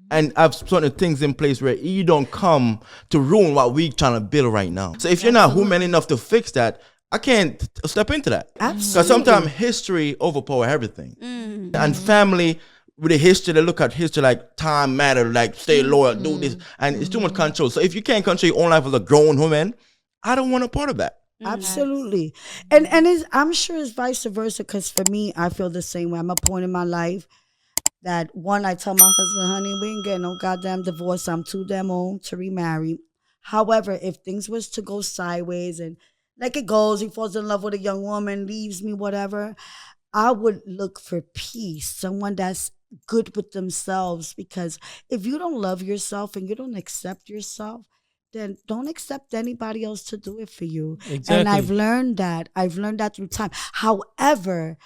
and have certain things in place where you don't come to ruin what we trying to build right now. So if you're not human enough to fix that, I can't step into that. Absolutely. Because sometimes history overpower everything. And family. With the history, they look at history like time matter, like stay loyal, do this, and it's too much control. So if you can't control your own life as a grown woman, I don't want a part of that. Absolutely. And I'm sure it's vice versa, because for me, I feel the same way. I'm at a point in my life that, one, I tell my husband, honey, we ain't getting no goddamn divorce. I'm too damn old to remarry. However, if things was to go sideways and like it goes, he falls in love with a young woman, leaves me, whatever, I would look for peace, someone that's good with themselves. Because if you don't love yourself and you don't accept yourself, then don't accept anybody else to do it for you. Exactly. And I've learned that. Through time. However,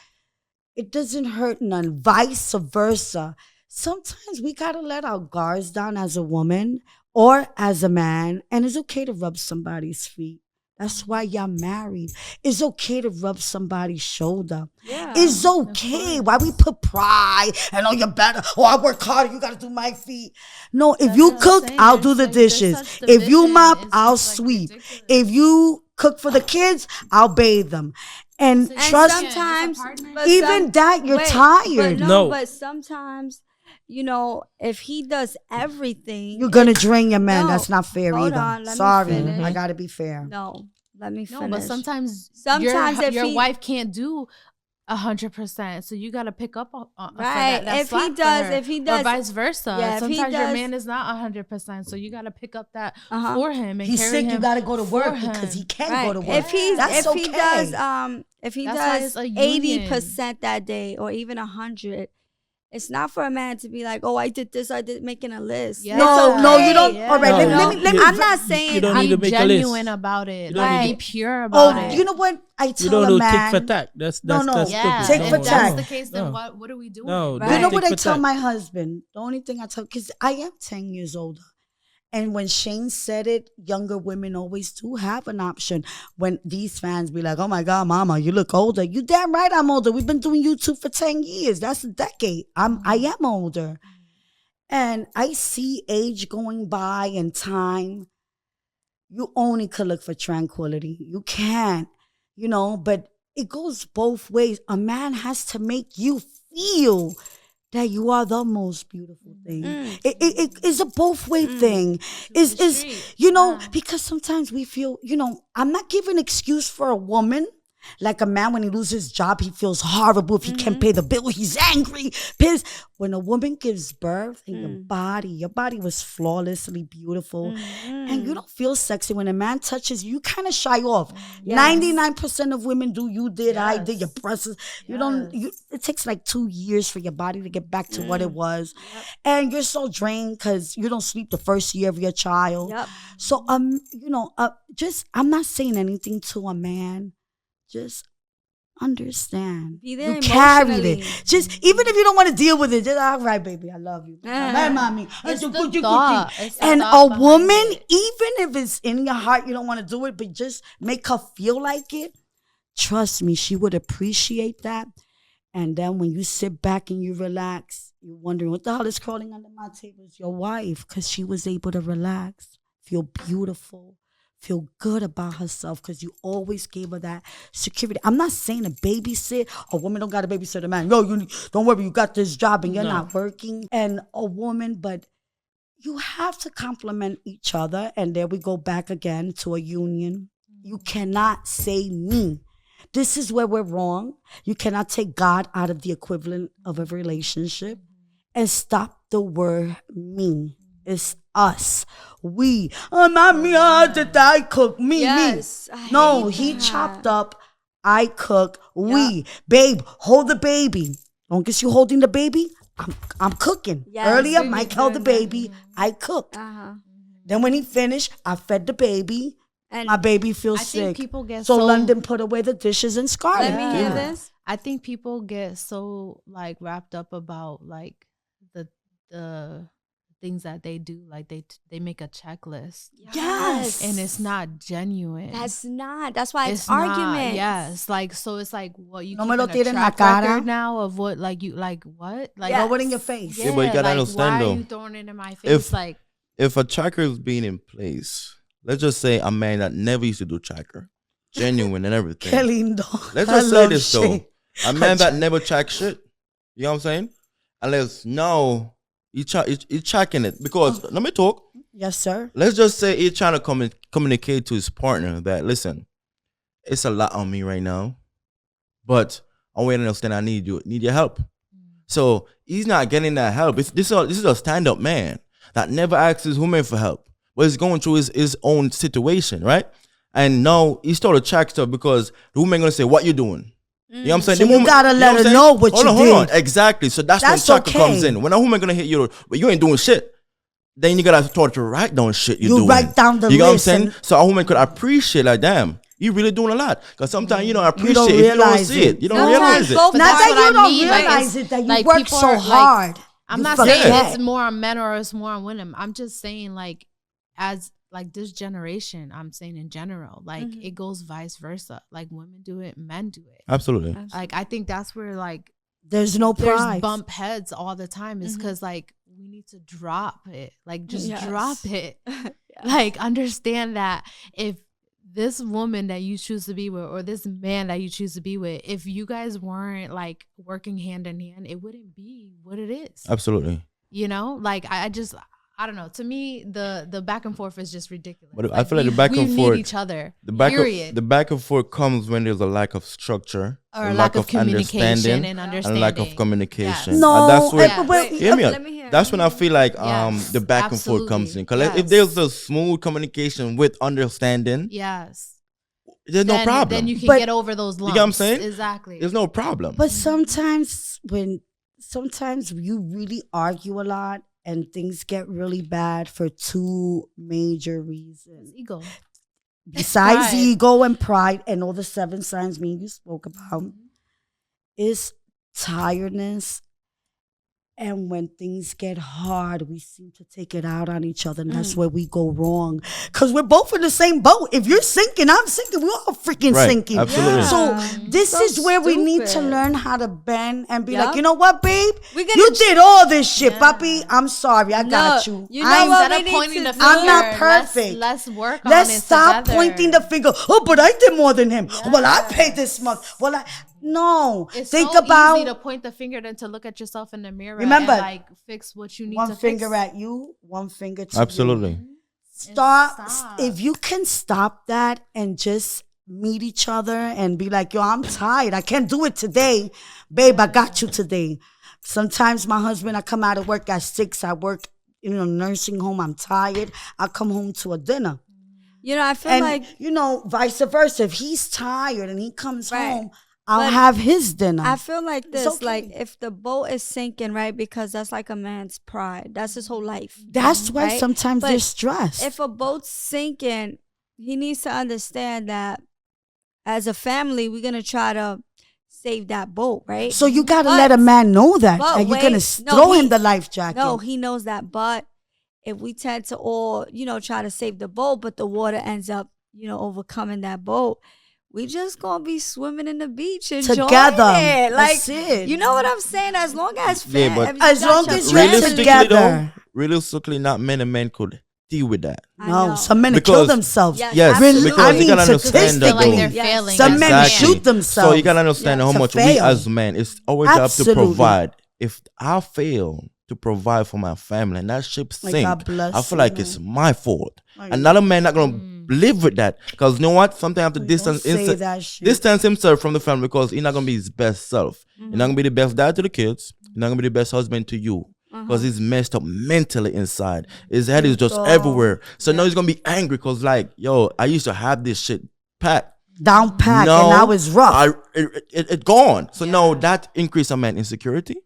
it doesn't hurt none, vice versa. Sometimes we gotta let our guards down as a woman or as a man, and it's okay to rub somebody's feet. That's why y'all married. It's okay to rub somebody's shoulder. Yeah. It's okay. Why we put pride and, oh, you're better. Oh, I work harder. You got to do my feet. No, if That's you what I'm cook, saying. I'll do the It's like there's dishes. such If you division. mop, It's I'll just, like, sweep. ridiculous. If you cook for the kids, I'll bathe them. And And trust, sometimes, but even that, you're wait, tired. But No. but sometimes, if he does everything, You're going to drain your man. No. That's not fair Hold either. on, let me Sorry. finish. I got to be fair. No, let me finish. No, but sometimes if your he, wife can't do 100%, so you got to pick up for Right. that If he slack for does- her. if he does- or vice versa. Yeah, if he Sometimes your does- man is not 100%, so you got to pick up that Uh-huh. for him and He's carry sick. him You got to go to work for because he him. can't right. go to work. If he That's if he okay. does That's why it's a union. 80% that day or even 100, it's not for a man to be like, oh, I did this, I did, making a list. Yeah. No, you don't. Yeah. All right, No. let me. I'm not saying You don't need Be to make a list. genuine about it. You don't Like, need be to- pure about Oh, it. you know what? I You tell don't a do man. tick for tack. That's No. stupid. Yeah, Tick if for that's tack. the case, then No. what are we doing? No, Right. You know tick what I for tell tack. my husband? The only thing I tell, because I am 10 years older. And when Shane said it, younger women always do have an option. When these fans be like, oh my God, mama, you look older. You damn right I'm older. We've been doing YouTube for 10 years. That's a decade. I am older. And I see age going by and time. You only could look for tranquility. You can't, but it goes both ways. A man has to make you feel that you are the most beautiful thing. It is a both way thing. Is because sometimes we feel, I'm not giving excuse for a woman. Like a man, when he loses his job, he feels horrible. If he can't pay the bill, he's angry, pissed. When a woman gives birth and your body was flawlessly beautiful, and you don't feel sexy. When a man touches you, kind of shy off. 99% of women do. You did, I did. Your breasts, it takes like 2 years for your body to get back to what it was. And you're so drained because you don't sleep the first year of your child. Yep. So, I'm not saying anything to a man. Just understand. Be there You carried emotionally. it. Just even if you don't want to deal with it, just all right, baby, I love you. Bye, mommy. It's the thought. It's the And thought a behind woman, it. even if it's in your heart, you don't want to do it, but just make her feel like it. Trust me, she would appreciate that. And then when you sit back and you relax, you're wondering what the hell is crawling under my table. It's your wife, because she was able to relax, feel beautiful, feel good about herself, because you always gave her that security. I'm not saying a babysit. A woman don't got to babysit a man. No, don't worry, you got this job and you're not working. And a woman, but you have to compliment each other. And there we go back again to a union. You cannot say me. This is where we're wrong. You cannot take God out of the equivalent of a relationship and stop the word me. It's us. We. Oh, mommy, did I cook? Me, Yes, me. I No, hate he that. chopped up. I cook. We. Babe, hold the baby. Long as you holding the baby, I'm cooking. Yes, Earlier, baby Mike held the doing that. baby. I cooked. Uh-huh. Then when he finished, I fed the baby. And My baby feels I think sick. people get so so- London put away the dishes and Scarlett. let me hear this. I think people get so like wrapped up about like the things that they do, like they make a checklist Yes. and it's not genuine. That's why it's not, argument. yes, like so it's like what you No keep me lo in a tire en la track cara. record now of what like you like what like Yes. Throw it in your face. Yeah, but you gotta like, understand, why though, are you throwing it in my face like If a tracker is being in place, let's just say a man that never used to do tracker, genuine and everything. Qué lindo. Let's I just say love this though. Shane. A man that never track shit, you know what I'm saying? Unless no, he tracking it. Because let me talk. Yes, sir. Let's just say he's trying to communicate to his partner that, listen, it's a lot on me right now, but I want you to understand I need your help. So he's not getting that help. This is a stand-up man that never asks his woman for help, but he's going through his own situation, right? And now he started track stuff because the woman gonna say, "What you doing?" You know what I'm saying? So The you woman, gotta let her know what you did. Hold on. Exactly. So that's when chakra okay. comes in. When a woman gonna hit you, but you ain't doing shit. Then you gotta start to write down shit you're doing. You write down the You know what I'm list. saying? So a woman could appreciate like, damn, you really doing a lot. Because sometimes you don't appreciate it if you don't realize see it. You don't Sometimes realize it. both Not that's that what you I don't mean, like, realize it's it, that you like work people so are, like, hard. I'm You not forget. saying it's more on men or it's more on women. I'm just saying, like, as like this generation, I'm saying in general, like it goes vice versa. Like women do it, men do it. Absolutely. Like I think that's where like There's no there's prize. bump heads all the time is because like we need to drop it. Like just drop it. Like understand that if this woman that you choose to be with or this man that you choose to be with, if you guys weren't like working hand in hand, it wouldn't be what it is. Absolutely. You know, like I don't know. To me, the back and forth is just ridiculous. But I feel like the back and we forth, need each other. the back and forth comes when there's a lack of structure, Or a lack of communication and understanding. lack of communication. Yes. No, And that's where, hear me out. let me hear. That's when I feel like Yes, the back and forth comes in. Because absolutely. if there's a smooth communication with understanding, Yes. there's no problem. Then you can But- get over those lumps. You get what I'm saying? Exactly. There's no problem. But sometimes you really argue a lot and things get really bad for two major reasons. Ego. Besides pride. ego and pride and all the 7 signs me you spoke about, is tiredness. And when things get hard, we seem to take it out on each other. And that's where we go wrong. Because we're both in the same boat. If you're sinking, I'm sinking. We're all freaking Right, sinking. absolutely. So this So is where we need to stupid. learn how to bend and be Yup. like, you know what, babe? We're gonna You did all this shit, papi. I'm sorry. I got you. You know I'm what Instead we of need pointing to the do? finger, I'm not perfect. Let's work on Let's it stop together. pointing the finger. Oh, but I did more than him. Well, I paid this month. Well, no. It's Think so about easy to point the finger than to look at yourself in the mirror Remember, and like fix what you need one to finger fix. at you, one finger to you. Absolutely. Stop. Stop. If you can stop that and just meet each other and be like, yo, I'm tired. I can't do it today. Babe, I got you today. Sometimes my husband, I come out of work at 6. I work in a nursing home. I'm tired. I come home to a dinner. You know, I feel And, like vice versa. If he's tired and he comes Right. home, I'll But have his dinner. I feel like this, okay. like if the boat is sinking, right? Because that's like a man's pride. That's his whole life. That's why right? sometimes But they're stressed. If a boat's sinking, he needs to understand that as a family, we're gonna try to save that boat, right? So you got to But- let a man know that. but And you're going wait, to no, throw he- him the life jacket. No, he knows that. But if we tend to all, try to save the boat, but the water ends up, overcoming that boat, we just gonna be swimming in the beach enjoying Together. it. Like, That's it. you know what I'm saying? As long as Yeah, but As long as you're Realistically, together. realistically, not many men could deal with that. No, some men kill Because- themselves. Yes, Yes, absolutely. because I you mean, gotta understand statistically, that Feel like though. they're Yes. failing. Some as men a man. shoot themselves. So you gotta understand how to much we fail. as men, it's always job to Absolutely. provide. If I fail to provide for my family and that ship Like, sink, God bless I feel like you. it's my fault. Like, Another man not gonna live with that because you know what? Sometimes I have to Don't say that shit. distance himself from the family because he's not gonna be his best self. He's not gonna be the best dad to the kids. He's not gonna be the best husband to you. Because he's messed up mentally inside. His head is just everywhere. So now he's gonna be angry because like, yo, I used to have this shit packed. Down pack, No, and now it's rough. It gone. So now that increase a man insecurity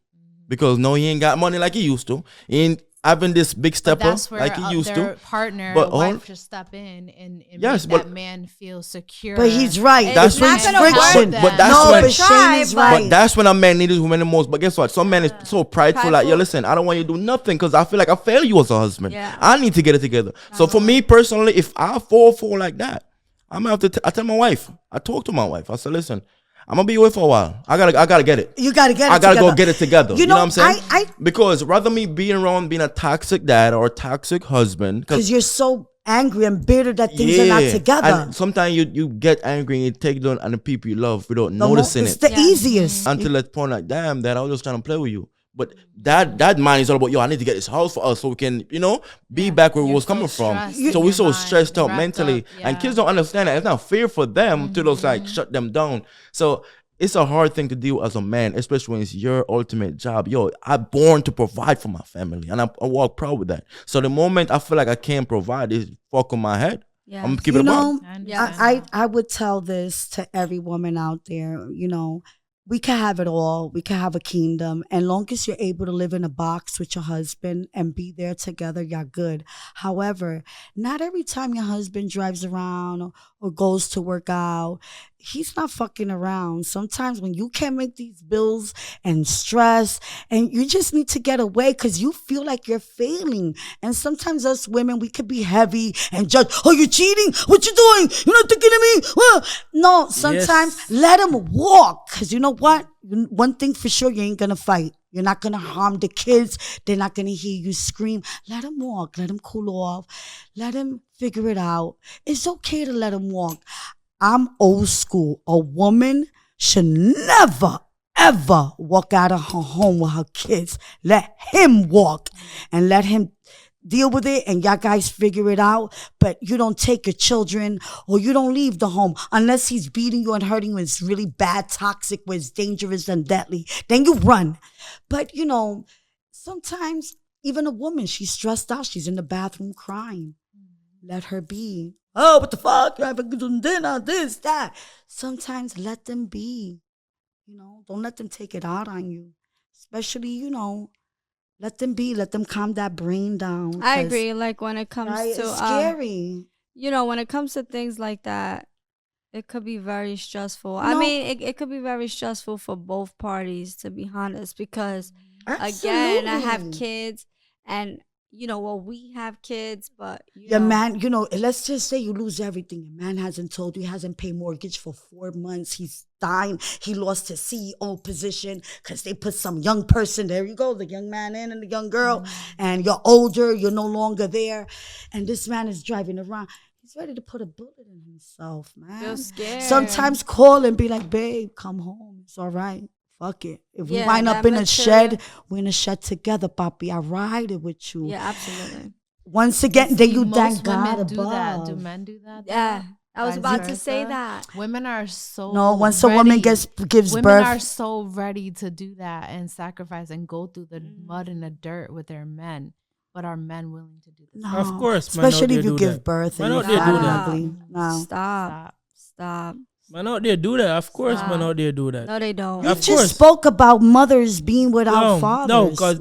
because now he ain't got money like he used to. He ain't having this big stepper That's where like he used their to. partner, But the wife, all- should step in and Yes, make but- that man feel secure. But he's right. It's That's That's not when gonna friction. work. But that's no, when- but Shane Try, is but- right. But that's when a man needs his woman the most. But guess what? Some men is so prideful, like, yo, Prideful. listen, I don't want you to do nothing because I feel like I fail you as a husband. Yeah. I need to get it together. So for me personally, if I fall like that, I'm gonna have to. I tell my wife. I talk to my wife. I said, listen, I'm gonna be away for a while. I gotta get it. You gotta get it I gotta together. go get it together. You know what I'm saying? I because rather me being around being a toxic dad or a toxic husband, because you're so angry and bitter that things are not together. And sometimes you get angry and you take it on the people you love without noticing it's it the easiest. until it's point like, damn, dad, I was just trying to play with you. But that mind is all about, yo, I need to get this house for us so we can, be back where we was coming from. So we're so stressed out mentally. And kids don't understand that. It's not fair for them to just like shut them down. So it's a hard thing to do as a man, especially when it's your ultimate job. Yo, I'm born to provide for my family, and I walk proud with that. So the moment I feel like I can't provide, it's fuck with my head. Yes. I'm gonna keep it above. I would tell this to every woman out there, we can have it all. We can have a kingdom. And long as you're able to live in a box with your husband and be there together, you're good. However, not every time your husband drives around or goes to work out, he's not fucking around. Sometimes when you can't make these bills and stress, and you just need to get away because you feel like you're failing. And sometimes us women, we could be heavy and judge, oh, you're cheating? What you doing? You're not thinking of me? Well, no, sometimes let him walk. Because you know what? One thing for sure, you ain't going to fight. You're not going to harm the kids. They're not going to hear you scream. Let him walk. Let him cool off. Let him figure it out. It's okay to let him walk. I'm old school. A woman should never, ever walk out of her home with her kids. Let him walk and let him deal with it, and y'all guys figure it out. But you don't take your children, or you don't leave the home unless he's beating you and hurting you. It's really bad, toxic, where it's dangerous and deadly. Then you run. But sometimes even a woman, she's stressed out. She's in the bathroom crying. Let her be. Oh, what the fuck? You having dinner, this, that. Sometimes let them be. Don't let them take it out on you. Especially, let them be. Let them calm that brain down. I agree. Like when it comes to it's scary. When it comes to things like that, it could be very stressful. I mean, it could be very stressful for both parties, to be honest, because again, I have kids, and we have kids, but your man, let's just say you lose everything. Your man hasn't told you, he hasn't paid mortgage for 4 months. He's dying. He lost his CEO position because they put some young person, there you go, the young man in and the young girl, and you're older, you're no longer there. And this man is driving around. He's ready to put a bullet in himself, man. Feel scared. Sometimes call and be like, babe, come home. It's all right. Fuck it. If we wind up in a shed, we're in a shed together, papi. I ride it with you. Yeah, absolutely. Once again, then you thank God do above. that. Do men do that? Yeah. I was about to say that. Women are so once ready. A woman gives women birth. are so ready to do that and sacrifice and go through the mud and the dirt with their men. But are men willing to do this? No, of course, especially if you give birth. Man and out there do that. No. Stop. Man out there do that. Of course, man out there do that. No, they don't. We just spoke about mothers being without fathers. No, because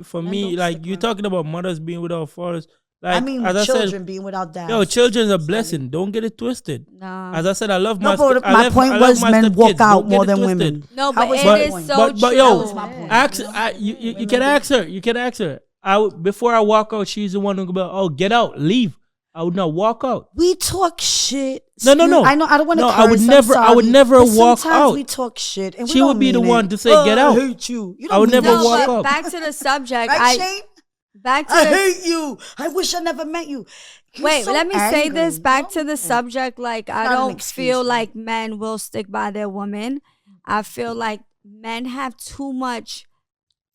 for me, like you talking about mothers being without fathers. Like, I mean, as children I said, being without dads. Yo, children's a blessing. Don't get it twisted. No. As I said, I love No, my. but my point was men walk out more than women. No, but was it my is point? so true. But yo, That was my point. you can ask her. You can ask her. Before I walk out, she's the one who go, oh, get out, leave. I would not walk out. We talk shit. No. I know. I don't want to. No, curse, I would never but walk sometimes out. we talk shit, and She would be the one to say, get out. I hate you. You I would don't never mean walk that. out. Back to the subject. Right, Shane? I hate you. I wish I never met you. Wait, so let me say angry. this back to the subject. Like, I not an don't excuse, feel man. like men will stick by their women. I feel like men have too much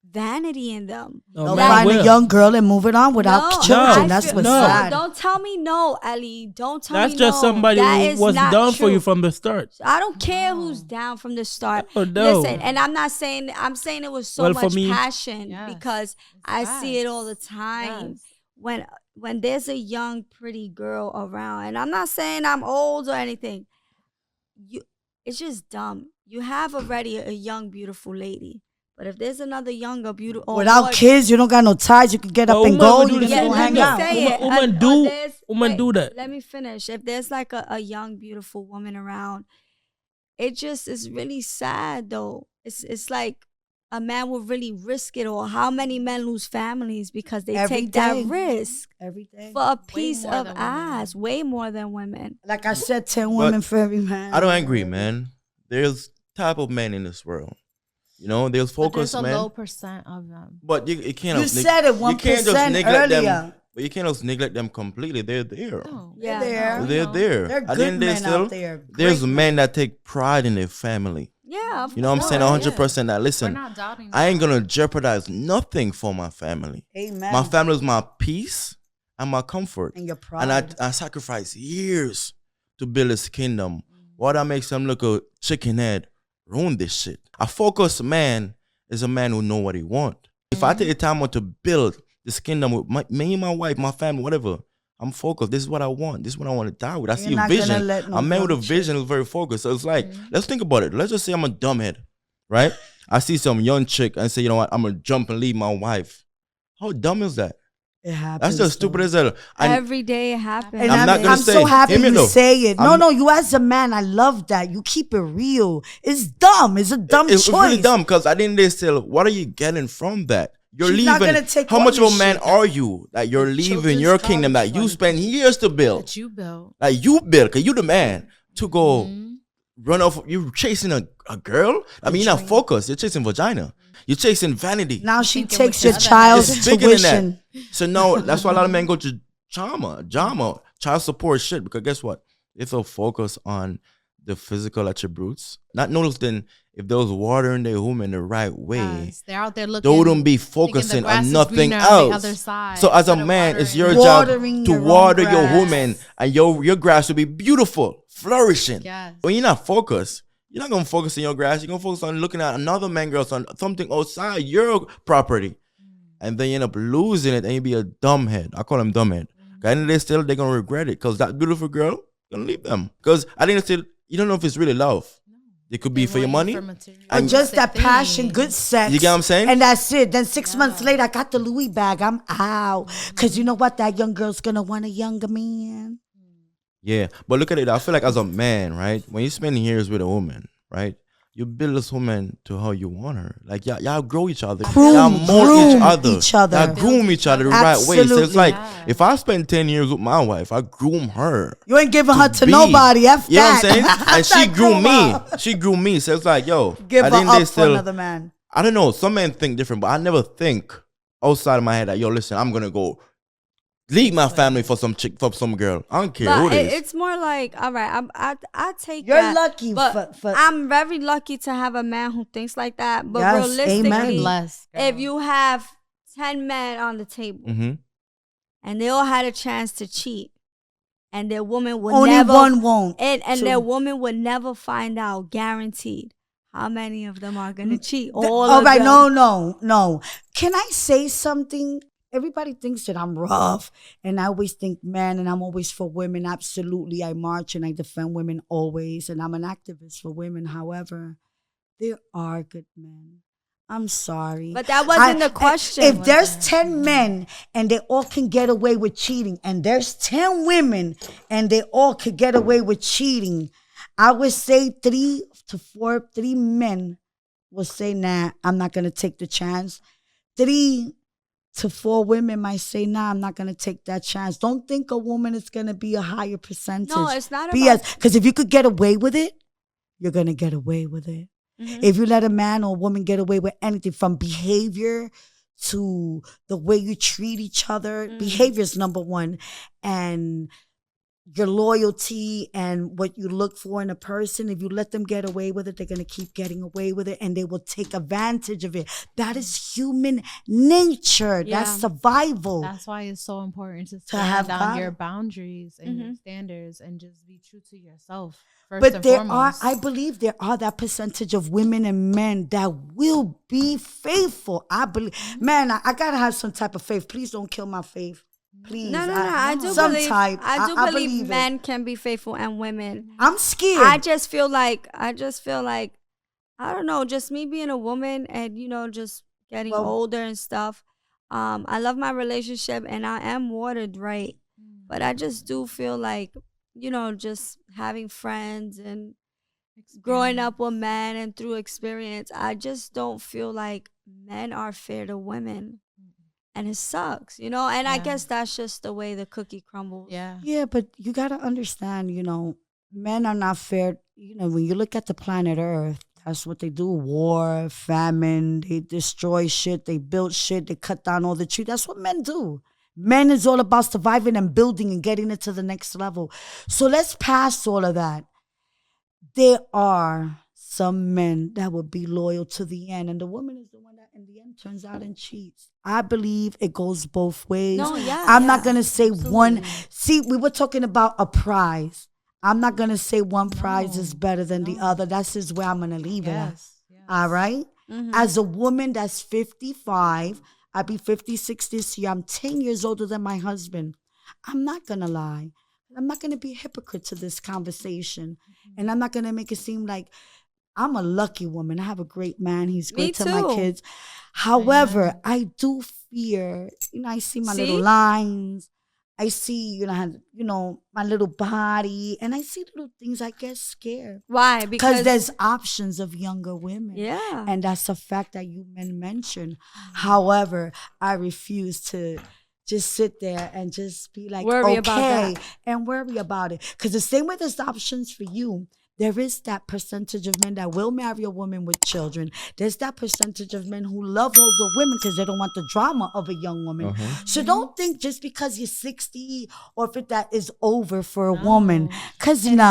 vanity in them. They'll man find will. a young girl and move it on without children. That's what's sad. Don't tell me no, Ellie. Don't tell That's me just no. somebody That who is was not down for true. you from the start. I don't care who's down from the start. Oh, no. Listen, and I'm saying it was so Well, for much me- passion Yes, because I see it all the time. Yes. When there's a young, pretty girl around, and I'm not saying I'm old or anything, it's just dumb. You have already a young, beautiful lady. But if there's another younger, beautiful... Without kids, you don't got no ties. You can get up and go. You can go hang out. Women do that. Let me finish. If there's like a young, beautiful woman around, it just is really sad, though. It's like a man will really risk it all. How many men lose families because they Every take day. that risk Every day. for a piece more of than women. ass? Way more than women. Like I said, 10 women for every man. I don't agree, man. There's type of men in this world. There's But focus there's a men. low percent of them. But you can't. You said it, You can't just 1% neglect them. earlier. But you can't just neglect them completely. They're there. No. They're there. They're there. They're At the good end of the day, men out there. There's Great men that take pride in their family. Yeah, of You know what I'm saying? course. 100% that. Listen, We're not doubting I ain't that. gonna jeopardize nothing for my family. Amen. My family is my peace and my comfort. And your And pride. I sacrifice years to build this kingdom. What that makes them look a chicken head, ruin this shit. A focused man is a man who know what he want. If I take the time out to build this kingdom with me and my wife, my family, whatever, I'm focused. This is what I want. This is what I want to die with. I You're see a not gonna vision. let no A man with a dumb vision is very focused. So it's like, let's think about it. Let's just say I'm a dumbhead, right? I see some young chick and say, you know what, I'm gonna jump and leave my wife. How dumb is that? It happens. That's just stupid though. as hell. And Every day it happens. And I'm not gonna I'm say- so happy hear me you though. say it. No, I'm- no, you as a man, I love that. You keep it real. It's dumb. It's a dumb it's choice. really dumb because at the end of the day, still, what are you getting from that? You're She's not leaving. gonna take How much of a man ownership. are you that you're leaving children's your kingdom that college you fund. spend years to build? That you built. Like you build, because you the man to go run off. You're chasing a girl. I mean, you're not focused. You're chasing vagina. You're chasing vanity. Now she Thinking takes with your the other child's It's bigger than that. tuition. So no, that's why a lot of men go to drama, child support shit. Because guess what? If they'll focus on the physical attributes, not noticing if they was watering their woman the right way, Yes, they're out there looking. they wouldn't be thinking the focusing grass on is nothing greener on the else. other side So as a instead of man, it's your watering. job Watering to your own water your grass. woman, and your grass will be beautiful, flourishing. Yes. When you're not focused, you're not gonna focus on your grass. You're gonna focus on looking at another man girl, on something outside your property, and then you end up losing it, and you be a dumbhead. I call them dumbhead. And they still they're gonna regret it because that beautiful girl gonna leave them. Because I think still you don't know if it's really love. It could be They for your want you money. for material Or just that things. passion, good sex. You get what I'm saying? And that's it. Then 6 months later, I got the Louis bag. I'm out. Because you know what? That young girl's going to want a younger man. Yeah, but look at it. I feel like as a man, right? When you spend years with a woman, right? You build this woman to how you want her. Like y'all grow each other. Y'all mold groom each other. Y'all groom each other the right way. So it's Absolutely. like Yeah. if I spend 10 years with my wife, I groom her. You ain't giving her to be. nobody. F You know what that. I'm saying? And she That grew me. groomer. She grew me. So it's like, yo, Give at her the end of the day, up for another man. I don't know. Some men think different, but I never think outside of my head that, yo, listen, I'm gonna go leave my family for some chick, for some girl. I don't care who But it is. it's more like, all right, I take You're that, lucky but for- I'm very lucky to have a man who thinks like that. But Yes, realistically, amen. Blessed, girl. if you have 10 men on the table Mm-hmm. and they all had a chance to cheat, and their woman would Only never, one won't. and Two. their woman would never find out, guaranteed. How many of them are gonna cheat? All All right, of them. no. Can I say something? Everybody thinks that I'm rough, and I always think men, and I'm always for women. Absolutely, I march and I defend women always, and I'm an activist for women. However, there are good men. I'm sorry. But that wasn't the question. If there's 10 men and they all can get away with cheating, and there's 10 women and they all could get away with cheating, I would say 3 men will say, nah, I'm not going to take the chance. 3 to 4 women might say, nah, I'm not going to take that chance. Don't think a woman is going to be a higher percentage. No, it's not BS. about. Because if you could get away with it, you're going to get away with it. Mhm. If you let a man or a woman get away with anything from behavior to the way you treat each other, behavior is number one. And your loyalty and what you look for in a person, if you let them get away with it, they're going to keep getting away with it and they will take advantage of it. That is human nature. Yeah. That's survival. That's why it's so important to have stand on God. your boundaries and your Mhm. standards and just be true to yourself. First But and there foremost. I believe there are that percentage of women and men that will be faithful. I believe, man, I gotta have some type of faith. Please don't kill my faith. Please. No. I do some believe. type. I do I believe believe it. men can be faithful and women. I'm scared. I just feel like I don't know, just me being a woman and just getting Well- older and stuff. I love my relationship and I am watered right, but I just do feel like just having friends and growing up with men and through experience, I just don't feel like men are fair to women. And it sucks, and I Yeah. guess that's just the way the cookie crumbles. Yeah. Yeah, but you got to understand, men are not fair. When you look at the planet Earth, that's what they do. War, famine, they destroy shit, they build shit, they cut down all the trees. That's what men do. Men is all about surviving and building and getting it to the next level. So let's pass all of that. There are some men that would be loyal to the end, and the woman is the one that in the end turns out and cheats. I believe it goes both ways. No, yeah, I'm yeah, not gonna say one. absolutely. See, we were talking about a prize. I'm not gonna say one prize is better than the other. That's just where I'm gonna leave it at. All right. As a woman that's 55, I'll be 56 this year. I'm 10 years older than my husband. I'm not gonna lie. I'm not gonna be a hypocrite to this conversation, and I'm not gonna make it seem like I'm a lucky woman. I have a great man. He's great to my kids. However, I do fear, I see my little lines. I see, my little body. And I see little things. I get scared. Why? Because there's options of younger women. Yeah. And that's a fact that you men mentioned. However, I refuse to just sit there and just be like, worry about that. And worry about it. Because the same way there's options for you, there is that percentage of men that will marry a woman with children. There's that percentage of men who love older women because they don't want the drama of a young woman. So don't think just because you're 60 or if that is over for a woman. Because, And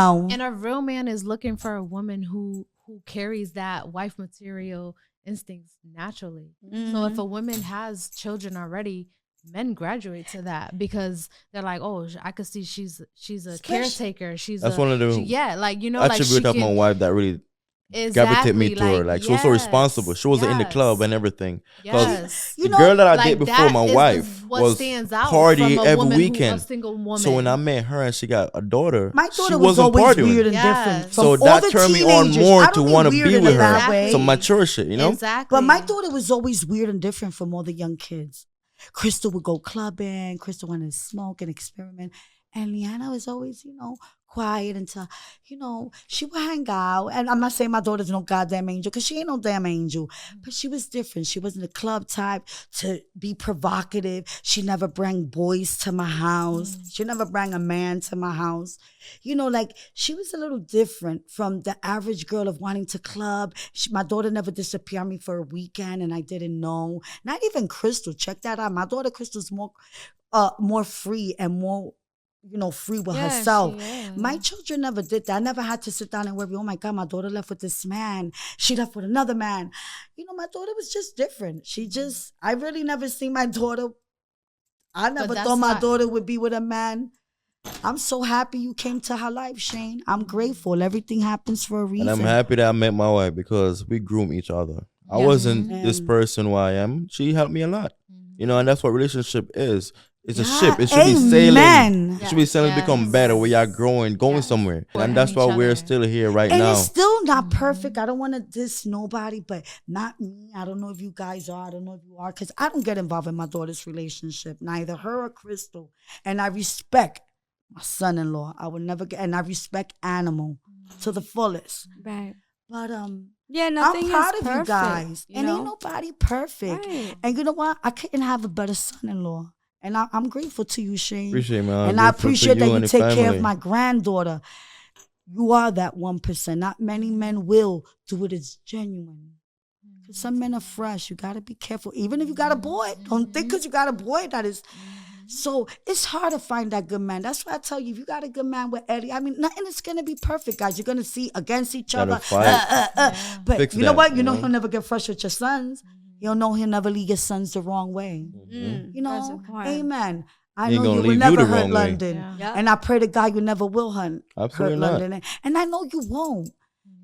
a real man is looking for a woman who carries that wife material instincts naturally. So if a woman has children already, men graduate to that because they're like, oh, I could see she's a caretaker. That's one of the attribute of my wife that really gravitate me to her. Like, she was so responsible. She was in the club and everything. Yes. The girl that I did before my wife was stands out party from a every woman weekend. a single woman. So when I met her and she got a daughter, my daughter she was wasn't always partying. weird and different. So From all that the turned me on teenagers, more I to don't want to mean be weird with in her. that way. Some mature shit, Exactly. But my daughter was always weird and different from all the young kids. Crystal would go clubbing. Crystal wanted to smoke and experiment. And LIANA was always, quiet until, she would hang out. And I'm not saying my daughter's no goddamn angel because she ain't no damn angel. But she was different. She wasn't a club type to be provocative. She never bring boys to my house. She never bring a man to my house. She was a little different from the average girl of wanting to club. My daughter never disappeared on me for a weekend and I didn't know. Not even Crystal. Check that out. My daughter Crystal's more free and more free with herself. My children never did that. I never had to sit down and worry, oh my God, my daughter left with this man. She left with another man. My daughter was just different. I really never seen my daughter. I never thought my daughter would be with a man. I'm so happy you came to her life, Shane. I'm grateful. Everything happens for a reason. And I'm happy that I met my wife because we groom each other. I wasn't this person who I am. She helped me a lot. And that's what relationship is. It's a ship. It should be sailing. It should be sailing to become better where y'all growing, going somewhere. And that's why we're still here right now. And it's still not perfect. I don't want to diss nobody, but not me. I don't know if you guys are. I don't know if you are. Because I don't get involved in my daughter's relationship. Neither her or Crystal. And I respect my son-in-law. I would never get, and I respect Animal to the fullest. Right. But nothing I'm proud is of perfect, you guys. And ain't nobody perfect. Right. And you know what? I couldn't have a better son-in-law. And I'm grateful to you, Shane. Appreciate, man. And I appreciate that you take care of my granddaughter. You are that 1%. Not many men will do it as genuine. Because some men are fresh. You got to be careful. Even if you got a boy, don't think because you got a boy that is. So it's hard to find that good man. That's why I tell you, if you got a good man with Eddie, nothing is going to be perfect, guys. You're going to see against each other. But Fix you know that, what? You know he'll never get fresh with your sons. You'll know he'll never lead your sons the wrong way. That's important. Amen. I He ain't know gonna you will leave you never the hurt wrong way. London. Yeah. And I pray to God you never will hurt Absolutely not. London. And I know you won't.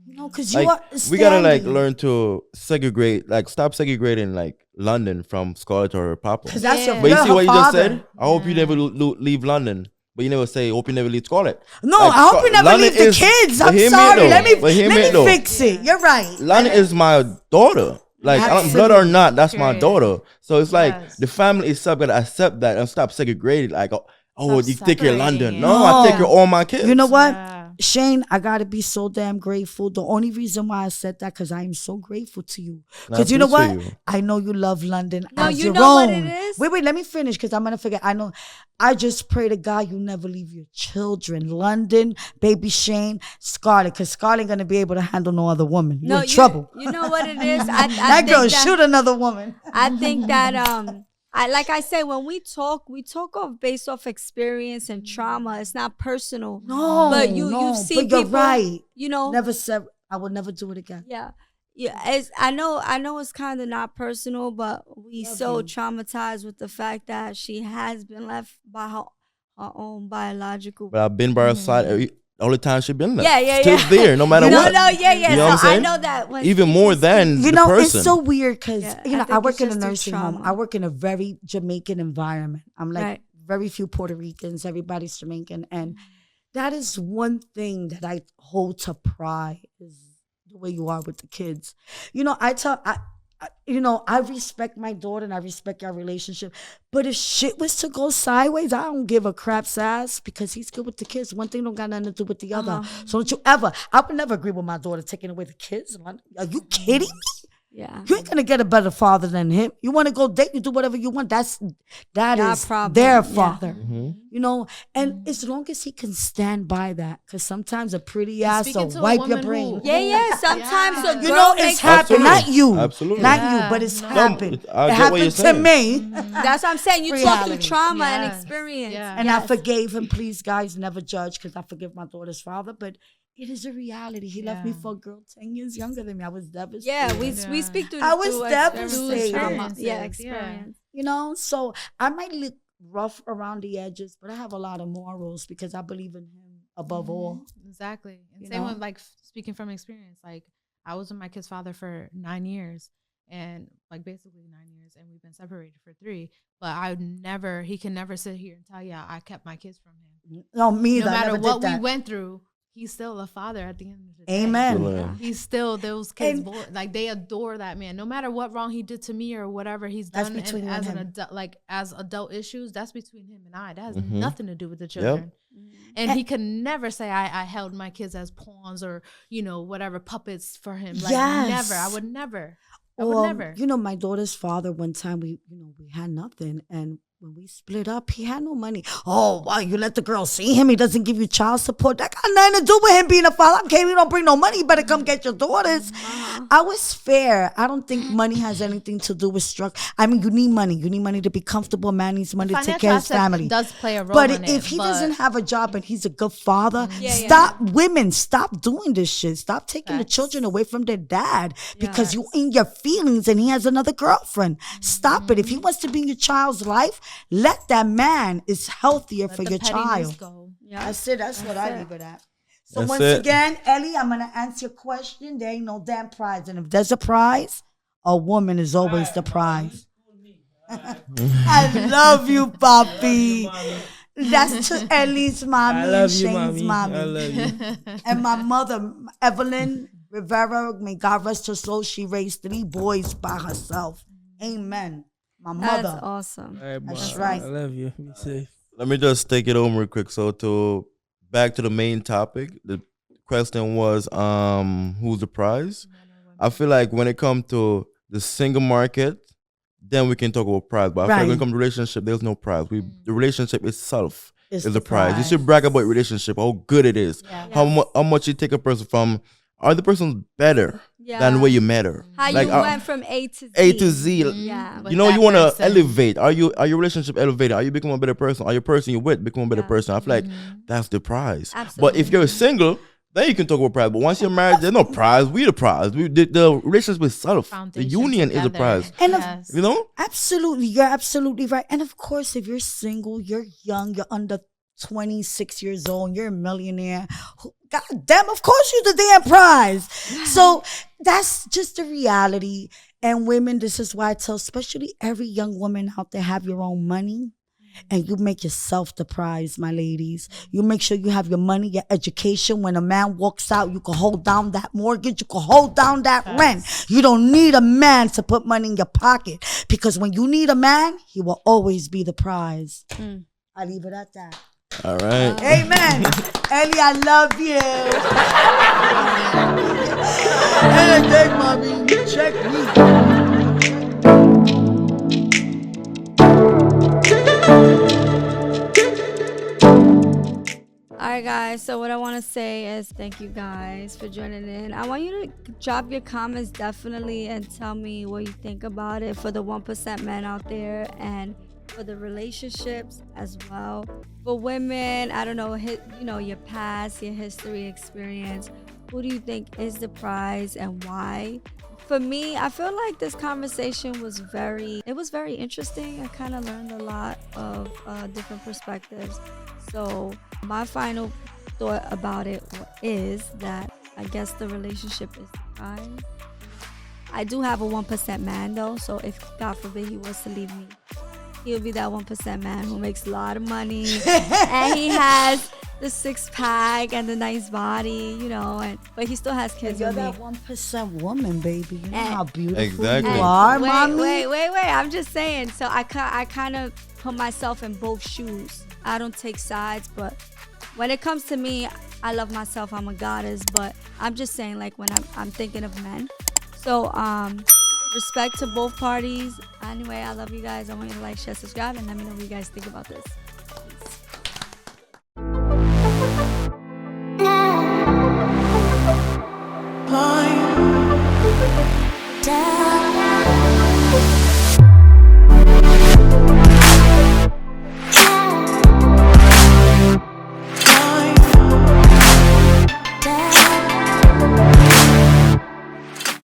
Because Like, you are we gotta standing. learn to segregate, stop segregating London from Scarlett or Papa. Because that's your But you girl, see her what you just father. said? I hope you never leave London. But you never say, hope you never leave Scarlett. No, Like, I hope you never London leave the is- kids. but I'm hear me sorry. though. Let me But hear me though. fix it. You're right. London is my daughter. Like, blood or not, that's my daughter. So it's like the family itself gotta accept that and stop segregating. Like, oh, you take care of London. No, I take care of all my kids. You know what? Shane, I gotta be so damn grateful. The only reason why I said that because I am so grateful to you. Because you know what? appreciate you. I know you love London No, as you your know what own. it is? Wait, let me finish because I'm gonna forget. I just pray to God you never leave your children. London, baby Shane, Scarlett, because Scarlett ain't gonna be able to handle no other woman. You're in trouble. You know what it is? I That think girl shoot another woman. I think that like I say, when we talk based off experience and trauma. It's not personal. No, but you see but you're people, right. You know, Never said I would never do it again. Yeah. It's, I know it's kind of not personal, but we so traumatized with the fact that she has been left by her own biological. But I've been by her side all the time she been left. Yeah. Still there, no matter what. Yeah. You know what I'm So I saying? know that when even more than you the know, person. it's so weird because I work in a it's just the nursing home. trauma. I work in a very Jamaican environment. I'm like Right. very few Puerto Ricans. Everybody's Jamaican, and that is one thing that I hold to pride is the way you are with the kids. You know, I respect my daughter and I respect our relationship. But if shit was to go sideways, I don't give a crap's ass because he's good with the kids. One thing don't got nothing to do with the other. So don't you ever, I would never agree with my daughter taking away the kids. Are you kidding me? Yeah. You ain't gonna get a better father than him. You want to go date, you do whatever you want. That is problem. their Yeah. father. You know, and as long as he can stand by that, because sometimes a pretty ass will speaking to a wipe your woman brain. who- Yeah. Sometimes a You girl know, it's makes happened, not Absolutely. you, Absolutely. not Yeah. you, but it's No, happened. I It get what you're happened to saying. me, That's what I'm saying. You talk Reality. through trauma and Yes. experience. Yeah. and I forgave him. Please, guys, never judge, because I forgive my daughter's father, but it is a reality. He left me Yeah. for a girl 10 years younger than me. I was devastated. Yeah, we Yeah. speak through. I was through devastated. experience. Yeah, Yeah. experience. You know, so I might look rough around the edges, but I have a lot of morals because I believe in him above all. Exactly. And You same know? with like speaking from experience. Like I was with my kid's father for 9 years and like basically 9 years and we've been separated for 3. But he can never sit here and tell you I kept my kids from him. No, me No either. I matter never what did we that. went through, he's still a father at the end of the day. Amen. Absolutely. He's still those kids And- like they adore that man. No matter what wrong he did to me or whatever he's That's done between you as and an him. adult, like as adult issues, that's between him and I. That has Mhm. nothing to do with the children. Mm-hmm. And he can never say I held my kids as pawns or, whatever puppets for him. Like Yes. never. I would never. I would Or, never. You know, my daughter's father, one time we had nothing, and when we split up, he had no money. Oh, wow, you let the girl see him? He doesn't give you child support? That got nothing to do with him being a father. Okay, we don't bring no money. You better come get your daughters. I was fair. I don't think money has anything to do with structure. I mean, you need money. You need money to be comfortable. A man needs money to take care of his Financial aspect family. does play a role But in if it, he but doesn't have a job and he's a good father, Yeah, yeah. stop women. Stop doing this shit. Stop taking the Facts. children away from their dad because you in your feelings and he has another girlfriend. Stop it. If he wants to be in your child's life, let that man is healthier for the your pettiness child. go. Yeah. That's it. That's what I it. leave it at. So That's once it. again, Ellie, I'm gonna answer your question. There ain't no damn prize, and if there's a prize, a woman is always the prize. I love you, Papi. That's to Ellie's mommy I and love you, Shane's mommy. mommy. I love you. And my mother, Evelyn Rivera, may God rest her soul, she raised 3 boys by herself. Amen. My That's mother. awesome. All right, That's Mom. right. I love you. Be safe. Let me just take it home real quick. So back to the main topic. The question was who's the prize? I feel like when it comes to the single market, then we can talk about prize. But I feel like when Right. it comes to relationship, there's no prize. The relationship itself It's is the the prize. You prize. should brag about relationship, how good it is, Yeah. how much you take a person from. Are the person better Yeah. than where you met her? How Like, you went from A to Z. A to Z. Yeah. With You know, that you want to person. elevate. Are your relationship elevated? Are you becoming a better person? Are your person you with becoming a better Yeah. person? I feel like that's the prize. But Absolutely. if you're single, then you can talk about prize. But once you're married, there's no prize. We the prize. The relationship with self. The Foundation union is a together. prize. And of- Yes. You know? Absolutely. You're absolutely right. And of course, if you're single, you're young, you're under 26 years old, you're a millionaire. God damn, of course you're the damn prize. So that's just the reality. And women, this is why I tell, especially every young woman out there, have your own money. And you make yourself the prize, my ladies. You make sure you have your money, your education. When a man walks out, you can hold down that mortgage. You can hold down that rent. You don't need a man to put money in your pocket. Because when you need a man, he will always be the prize. I leave it at that. All right. Amen. Ellie, I love you. Anything, mommy. Check me. All right, guys. So what I want to say is thank you guys for joining in. I want you to drop your comments definitely and tell me what you think about it for the 1% men out there and for the relationships as well. For women, I don't know, your past, your history, experience. Who do you think is the prize and why? For me, I feel like this conversation was very interesting. I kind of learned a lot of different perspectives. So my final thought about it is that I guess the relationship is the prize. I do have a 1% man though, so if God forbid he was to leave me, he'll be that 1% man who makes a lot of money and he has the 6-pack and the nice body, but he still has kids You're with me. that 1% woman, baby. You know how beautiful Exactly. you are, wait, mommy. wait. I'm just saying. So I kind of put myself in both shoes. I don't take sides, but when it comes to me, I love myself. I'm a goddess, but I'm just saying, like when I'm thinking of men. So respect to both parties. Anyway, I love you guys. I want you to like, share, subscribe, and let me know what you guys think about this. Down.